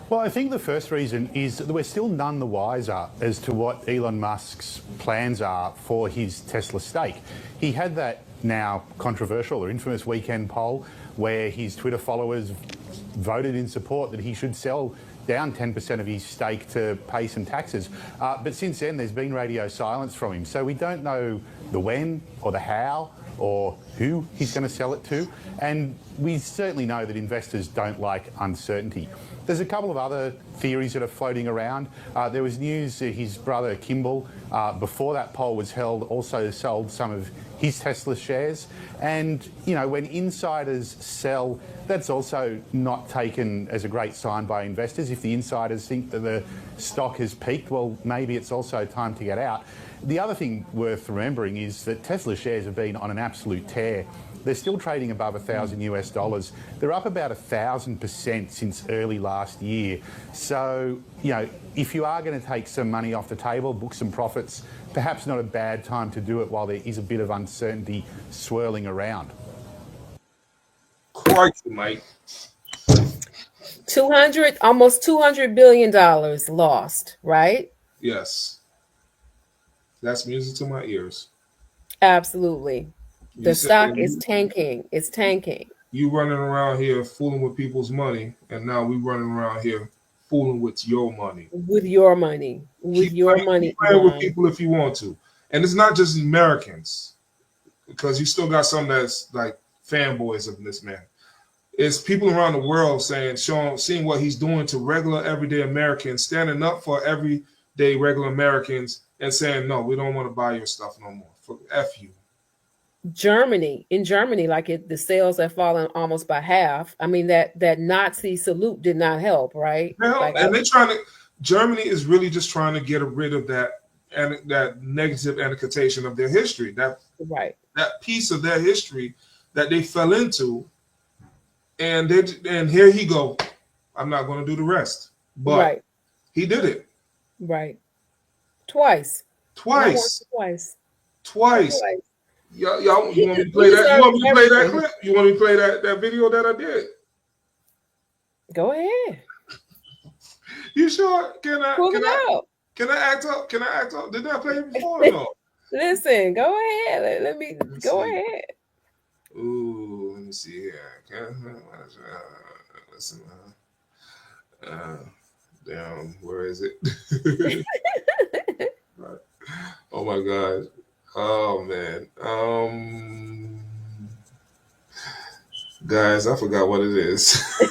Well, I think the first reason is that we're still none the wiser as to what Elon Musk's plans are for his Tesla stake. He had that now controversial or infamous weekend poll where his Twitter followers voted in support that he should sell down 10% of his stake to pay some taxes. But since then, there's been radio silence from him. So we don't know the when or the how or who he's going to sell it to. And we certainly know that investors don't like uncertainty. There's a couple of other theories that are floating around. There was news that his brother Kimball, before that poll was held, also sold some of his Tesla shares. And, you know, when insiders sell, that's also not taken as a great sign by investors. If the insiders think that the stock has peaked, well, maybe it's also time to get out. The other thing worth remembering is that Tesla shares have been on an absolute tear. They're still trading above $1,000 US. They're up about 1,000% since early last year. So, you know, if you are going to take some money off the table, book some profits, perhaps not a bad time to do it while there is a bit of uncertainty swirling around. Crikey, Mike. Almost $200 billion lost, right? Yes. That's music to my ears. Absolutely. You The said stock is tanking. It's tanking. you running around here fooling with people's money, and now we running around here fooling with your money. With your money. With your money, keep playing with Elon. people if you want to. And it's not just Americans, because you still got some that's like fanboys of this man. It's people around the world seeing what he's doing to regular everyday Americans, standing up for everyday regular Americans and saying, no, we don't want to buy your stuff no more. For F you. In Germany, the sales have fallen almost by half. I mean, that Nazi salute did not help, right? And Germany is really just trying to get rid of that negative annotation of their history, that piece of their history that they fell into, and here he go. I'm not going to do the rest, but he did it. Right. Twice. Y'all, you want me to play that? You want me to play that clip? You want me to play that video that I did? Go ahead. You sure? Can I act up? Did I play it before or no? Listen, go ahead. Let me go ahead. Ooh, let me see here. Listen, damn, where is it? Oh my God. Oh man. Guys, I forgot what it is. We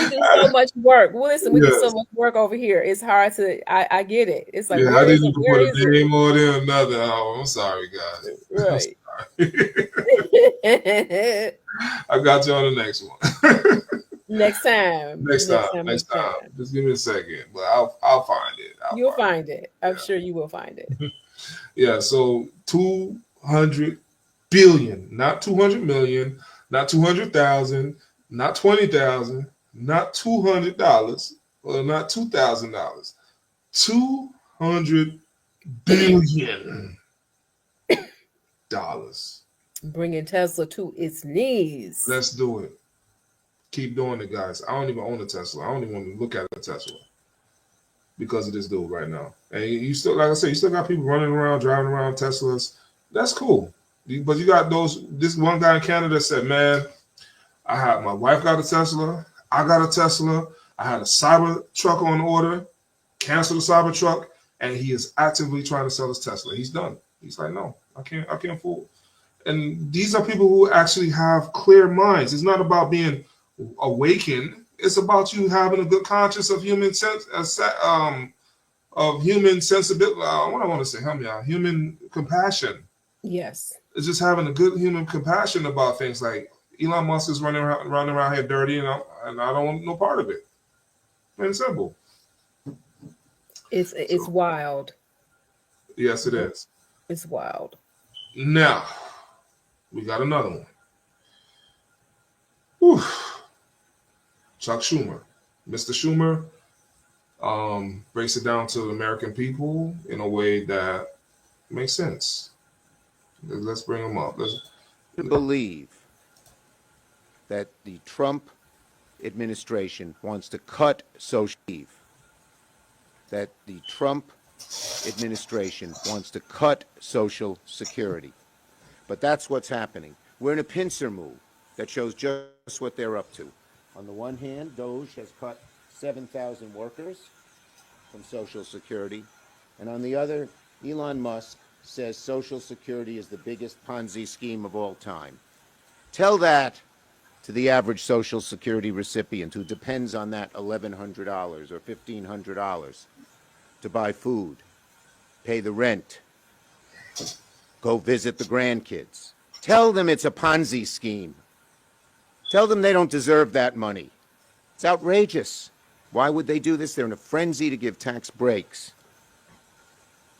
do so much work. Listen, we do so much work over here. It's hard to. I get it. It's like, I didn't even put a name or another. Oh, I'm sorry, guys. Right. I got you on the next one. Next time. Just give me a second, but I'll find it. You'll find it. I'm sure you will find it. Yeah. So 200 billion, not 200 million, not 200,000, not 20,000, not $200, or not $2,000. $200 billion. Bringing Tesla to its knees. Let's do it. Keep doing it, guys. I don't even own a Tesla. I don't even want to look at a Tesla because of this dude right now. And you still, like I said, you still got people running around, driving around Teslas. That's cool. But you got this one guy in Canada said, man, my wife got a Tesla. I got a Tesla. I had a Cyber truck on order, canceled the Cyber truck, and he is actively trying to sell his Tesla. He's done. He's like, no, I can't fool. And these are people who actually have clear minds. It's not about being awakened. It's about you having a good conscience of human human sensibility. What I want to say, help me out. Human compassion. Yes. It's just having a good human compassion about things. Like Elon Musk is running around here dirty, and I don't want no part of it. Plain and simple. It's wild. Yes, it is. It's wild. Now, we got another one. Whew. Chuck Schumer. Mr. Schumer breaks it down to the American people in a way that makes sense. Let's bring him up. To believe that the Trump administration wants to cut social leave, that the Trump administration wants to cut Social Security. But that's what's happening. We're in a pincer move that shows just what they're up to. On the one hand, Doge has cut 7,000 workers from Social Security. And on the other, Elon Musk says Social Security is the biggest Ponzi scheme of all time. Tell that to the average Social Security recipient who depends on that $1,100 or $1,500 to buy food, pay the rent, go visit the grandkids. Tell them it's a Ponzi scheme. Tell them they don't deserve that money. It's outrageous. Why would they do this? They're in a frenzy to give tax breaks,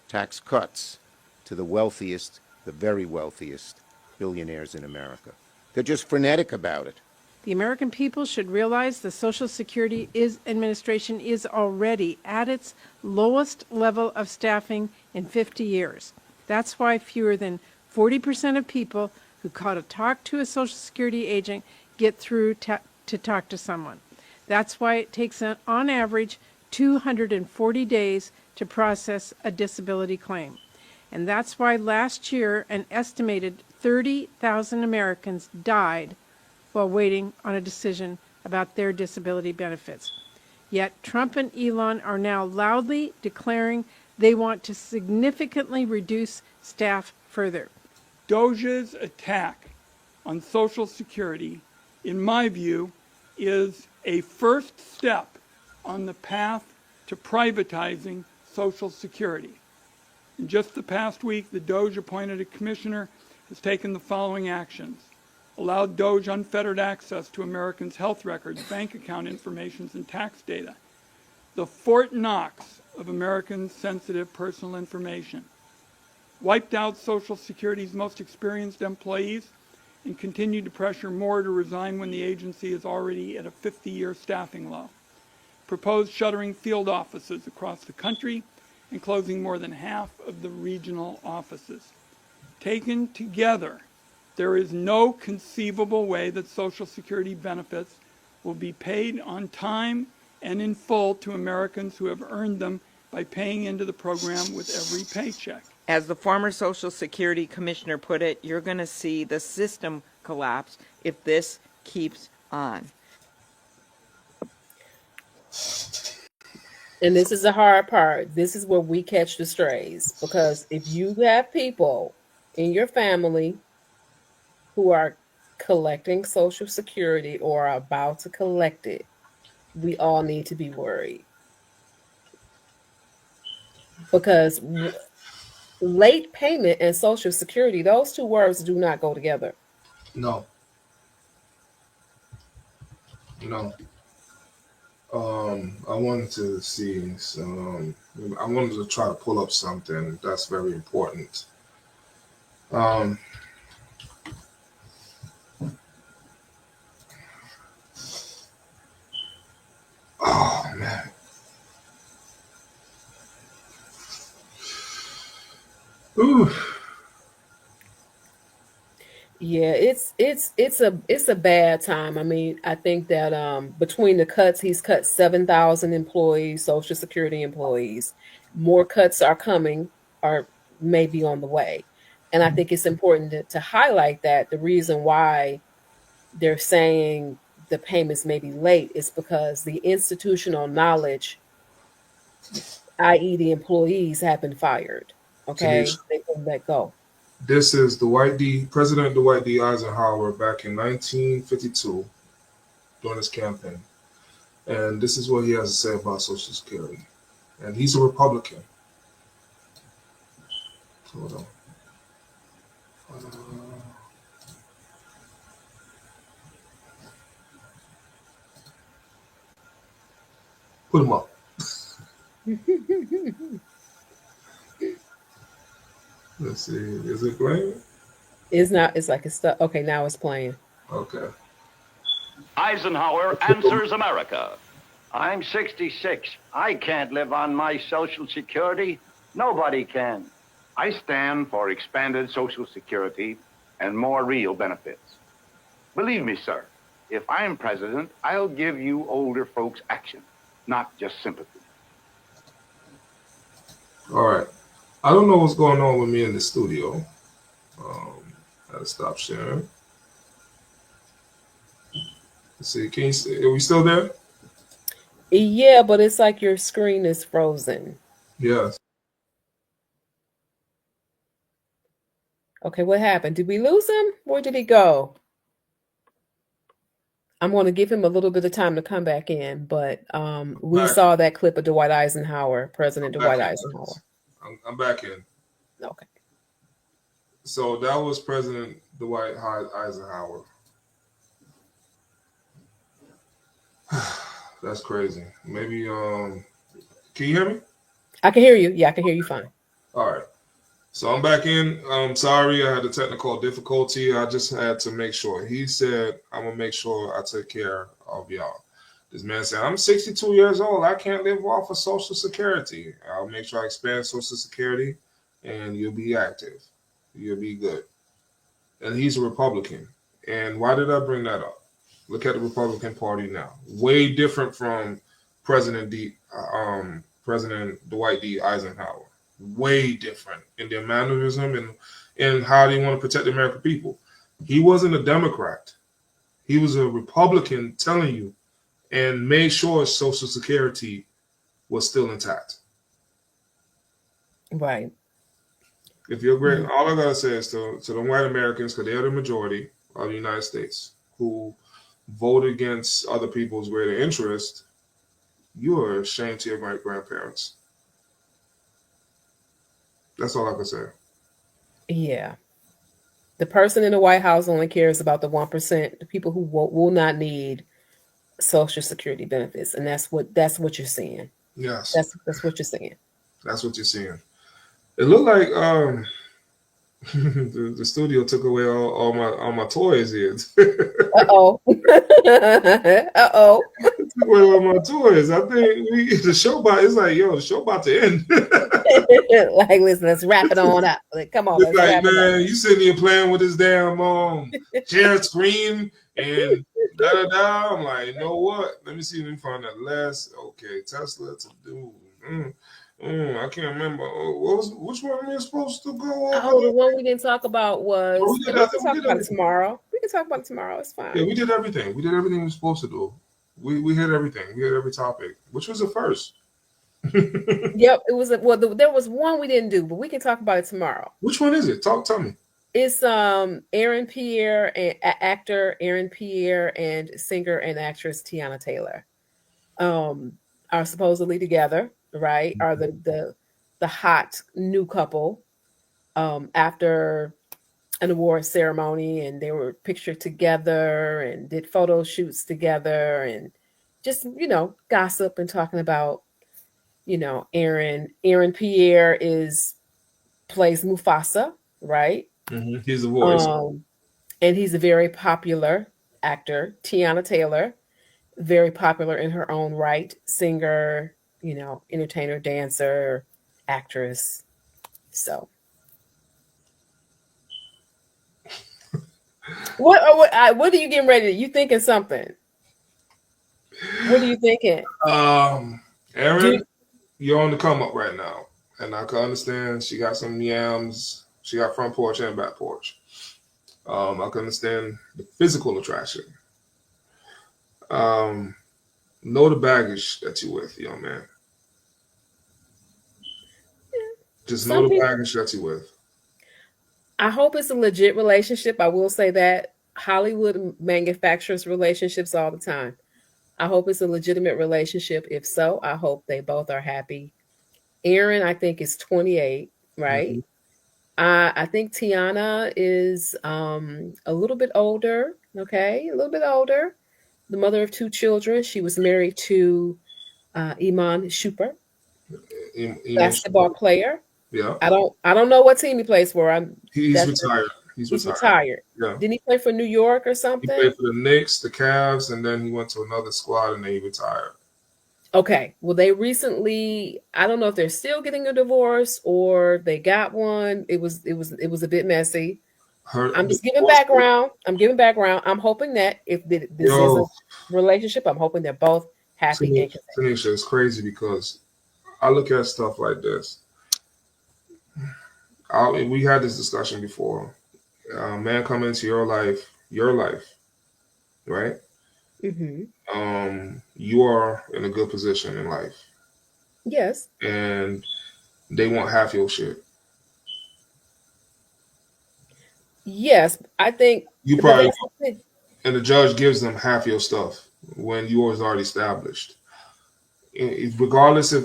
tax cuts to the wealthiest, the very wealthiest billionaires in America. They're just frenetic about it. The American people should realize the Social Security Administration is already at its lowest level of staffing in 50 years. That's why fewer than 40% of people who talk to a Social Security agent get through to talk to someone. That's why it takes, on average, 240 days to process a disability claim. And that's why last year an estimated 30,000 Americans died while waiting on a decision about their disability benefits. Yet Trump and Elon are now loudly declaring they want to significantly reduce staff further. DOJ's attack on Social Security, in my view, is a first step on the path to privatizing Social Security. In just the past week, the DOJ appointed a commissioner has taken the following actions. Allowed DOJ unfettered access to Americans' health records, bank account information, and tax data. The Fort Knox of Americans' sensitive personal information. Wiped out Social Security's most experienced employees and continued to pressure more to resign when the agency is already at a 50-year staffing low. Proposed shuttering field offices across the country and closing more than half of the regional offices. Taken together, there is no conceivable way that Social Security benefits will be paid on time and in full to Americans who have earned them by paying into the program with every paycheck. As the former Social Security Commissioner put it, you're going to see the system collapse if this keeps on. And this is the hard part. This is where we catch the strays. Because if you have people in your family who are collecting Social Security or are about to collect it, we all need to be worried. Because late payment and Social Security, those two words do not go together. No. I wanted to see some. I wanted to try to pull up something that's very important. Oh man. Ooh. Yeah, it's a bad time. I mean, I think that between the cuts, he's cut 7,000 employees, Social Security employees. More cuts are coming or may be on the way. And I think it's important to highlight that the reason why they're saying the payments may be late is because the institutional knowledge, i.e. the employees, have been fired. Okay, Tenisha, they can let go. this is President Dwight D. Eisenhower back in 1952 during his campaign. And this is what he has to say about Social Security. And he's a Republican. Hold on. Put him up. Let's see. Is it playing? It's not. It's like it's stuck. Okay, now it's playing. Okay. Eisenhower answers America. I'm 66. I can't live on my Social Security. Nobody can. I stand for expanded Social Security and more real benefits. Believe me, sir, if I'm president, I'll give you older folks action, not just sympathy. All right. I don't know what's going on with me in the studio. I gotta stop sharing. Let's see. Can you see? Are we still there? Yeah, but it's like your screen is frozen. Yes. Okay, what happened? Did we lose him? Where did he go? I'm going to give him a little bit of time to come back in, but we Back. saw that clip of Dwight Eisenhower, President I'm back Dwight in. Eisenhower. I'm back in. Okay. So that was President Dwight Eisenhower. That's crazy. Maybe can you hear me? I can hear you. Yeah, I can hear you fine. All right. So I'm back in. Sorry, I had a technical difficulty. I just had to make sure. He said, I'm going to make sure I take care of y'all. This man said, I'm 62 years old. I can't live off of Social Security. I'll make sure I expand Social Security and you'll be active. You'll be good. And he's a Republican. And why did I bring that up? Look at the Republican Party now. Way different from President Dwight D. Eisenhower. Way different in their mannerism and how they want to protect the American people. He wasn't a Democrat. He was a Republican telling you and made sure Social Security was still intact. Right. If you're great, all I gotta say is to the white Americans, because they're the majority of the United States, who vote against other people's greater interest, you are ashamed to your great grandparents. That's all I can say. Yeah. The person in the White House only cares about the 1%, the people who will not need Social Security benefits, and that's what you're seeing. Yes, that's what you're seeing. That's what you're seeing. It looked like the studio took away all my toys here. Uh-oh. Uh-oh. Took away all my toys. I think the show about to end. Like, listen, let's wrap it on up. Like, come on, it's like, man, you sitting here playing with this damn share screen and da. I'm like, you know what? Let me see. Let me find that last. Okay, Tesla to do. I can't remember. Which one we supposed to go over? Oh, the one we didn't talk about was. We can talk about it tomorrow. We can talk about it tomorrow. It's fine. Yeah, we did everything. We did everything we were supposed to do. We hit everything. We hit every topic. Which was the first? Yep, it was. There was one we didn't do, but we can talk about it tomorrow. Which one is it? Tell me. It's Aaron Pierre, and actor Aaron Pierre, and singer and actress Tiana Taylor are supposedly together, right? Are the hot new couple after an award ceremony, and they were pictured together and did photo shoots together and just, gossip and talking about, Aaron Pierre plays Mufasa, right? Mm-hmm. He's the voice. And he's a very popular actor. Tiana Taylor, very popular in her own right, singer, entertainer, dancer, actress. So what are you getting ready? You thinking something? What are you thinking? Aaron, you're on the come up right now. And I can understand she got some yams. She got front porch and back porch. I can understand the physical attraction. Know the baggage that you're with, young man. Just know the baggage that you're with. I hope it's a legit relationship. I will say that Hollywood manufactures relationships all the time. I hope it's a legitimate relationship. If so, I hope they both are happy. Aaron, I think, is 28, right? Mm-hmm. I think Tiana is a little bit older, okay? A little bit older. The mother of two children. She was married to Iman Shumpert, basketball player. Yeah. I don't know what team he plays for. He's retired. He's retired. Yeah. Didn't he play for New York or something? He played for the Knicks, the Cavs, and then he went to another squad and then he retired. Okay. Well, they recently, I don't know if they're still getting a divorce or they got one. It was a bit messy. I'm just giving background. I'm hoping that if this is a relationship, I'm hoping they're both happy. Tanisha, it's crazy because I look at stuff like this. We had this discussion before. Man come into your life, right? Mm-hmm. You are in a good position in life. Yes. And they want half your shit. Yes, I think you probably and the judge gives them half your stuff when yours already established. Regardless if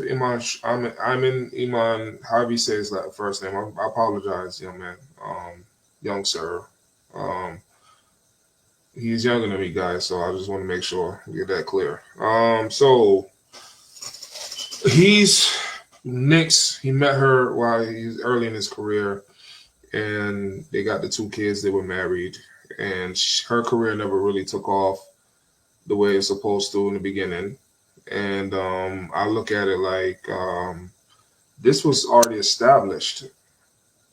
I'm in Iman, however he says that first name. I apologize, young man, young sir. Um, he's younger than me, guys, so I just want to make sure we get that clear. So he's Knicks. He met her while he's early in his career, and they got the 2 kids. They were married, and her career never really took off the way it's supposed to in the beginning. And I look at it like this was already established.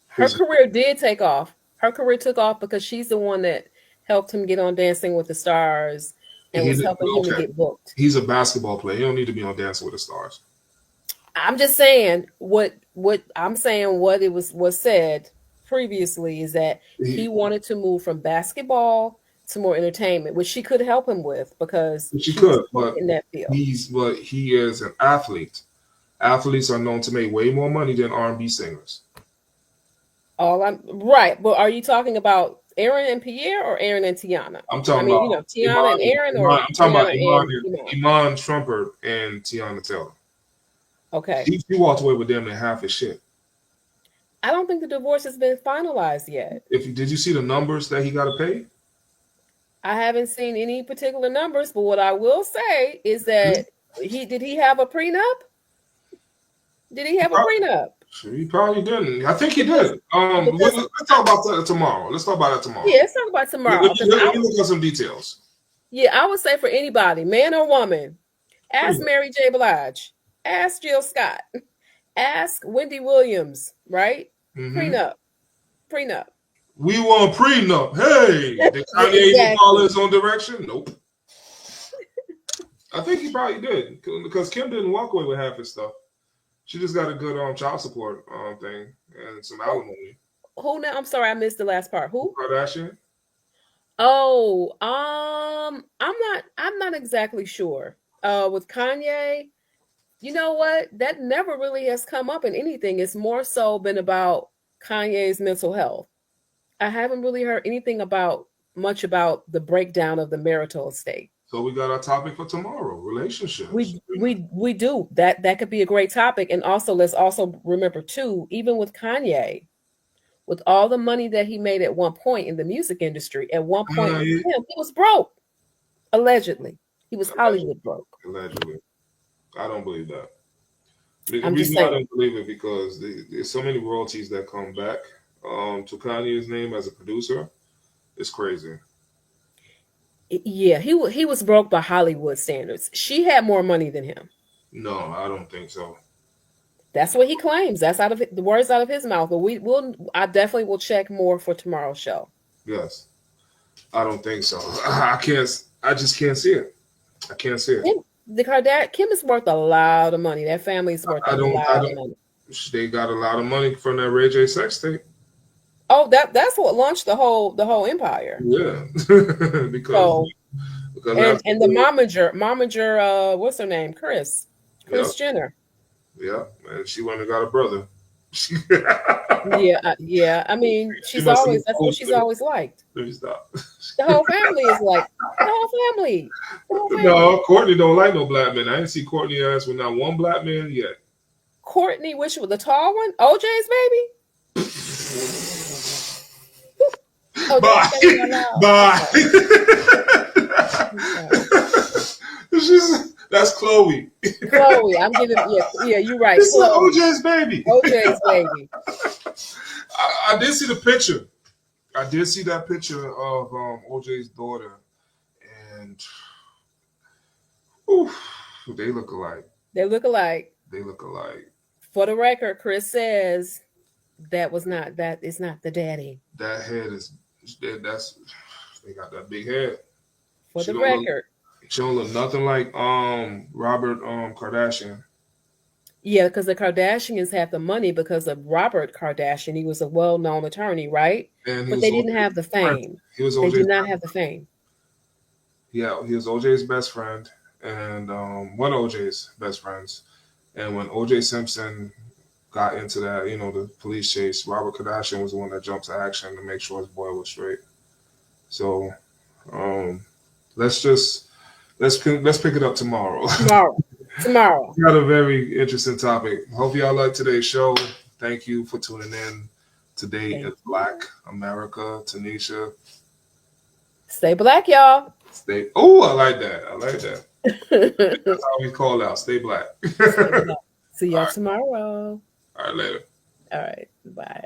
Her career did take off. Her career took off because she's the one that helped him get on Dancing with the Stars and was helping him to get booked. He's a basketball player. He don't need to be on Dancing with the Stars. I'm just saying what it was said previously is that he wanted to move from basketball to more entertainment, which she could help him with because she could, but in that field. He is an athlete. Athletes are known to make way more money than R&B singers. Right, but are you talking about Aaron and Pierre or Aaron and Tiana? I'm talking about Tiana and Aaron, or I'm talking about Iman Shumpert and Tiana Taylor. Okay, she walked away with damn near half his shit. I don't think the divorce has been finalized yet. Did you see the numbers that he got to pay? I haven't seen any particular numbers, but what I will say is that did he have a prenup? Did he have a prenup? He probably didn't. I think he did. Let's talk about that tomorrow. Yeah, let's talk about tomorrow. Let me look at some details. Yeah, I would say for anybody, man or woman, ask Mary J. Blige, ask Jill Scott, ask Wendy Williams, right? Prenup. We want prenup. Hey, did Kanye even follow his own direction? Nope. I think he probably did because Kim didn't walk away with half his stuff. She just got a good child support thing and some alimony. Who now? I'm sorry, I missed the last part. Who? Kardashian. Oh, I'm not exactly sure. With Kanye, you know what? That never really has come up in anything. It's more so been about Kanye's mental health. I haven't really heard anything much about the breakdown of the marital estate. So we got our topic for tomorrow: relationships. We do that could be a great topic, and also let's also remember too, even with Kanye, with all the money that he made at one point in the music industry, at one point he was broke. Allegedly, he was Hollywood broke. Allegedly, I don't believe that. I'm just saying. I don't believe it because there's so many royalties that come back to Kanye's name as a producer. It's crazy. Yeah, he was broke by Hollywood standards. She had more money than him. No, I don't think so. That's what he claims. That's out of the words out of his mouth. But I definitely will check more for tomorrow's show. Yes, I don't think so. I just can't see it. I can't see it. Kim is worth a lot of money. That family's worth a lot of money. They got a lot of money from that Ray J sex tape. Oh, that's what launched the whole empire. Yeah, because and the momager, what's her name? Kris Jenner. Yeah, and she went and got a brother. yeah. I mean, that's what she's always liked. Let me stop. The whole family is like the whole family. No, Courtney don't like no black men. I didn't see Courtney ass with not one black man yet. Courtney, which was the tall one? OJ's baby. Bye. That's Chloe. Chloe, I'm giving you're right. This is OJ's baby. OJ's baby. I did see the picture. I did see that picture of OJ's daughter, and they look alike. They look alike. They look alike. For the record, Kris says that is not the daddy. That head they got that big head. For the record. She don't look nothing like Robert Kardashian. Yeah, because the Kardashians have the money because of Robert Kardashian. He was a well-known attorney, right? But they didn't have the fame. They did not have the fame. Yeah, he was OJ's best friend and one of OJ's best friends. And when OJ Simpson got into that, the police chase, Robert Kardashian was the one that jumped to action to make sure his boy was straight. So Let's pick it up tomorrow. Tomorrow. We got a very interesting topic. Hope y'all like today's show. Thank you for tuning in. Today is Black America. Tanisha. Stay black, y'all. Oh, I like that. That's how we call out. Stay black. See y'all tomorrow. All right, later. All right. Bye.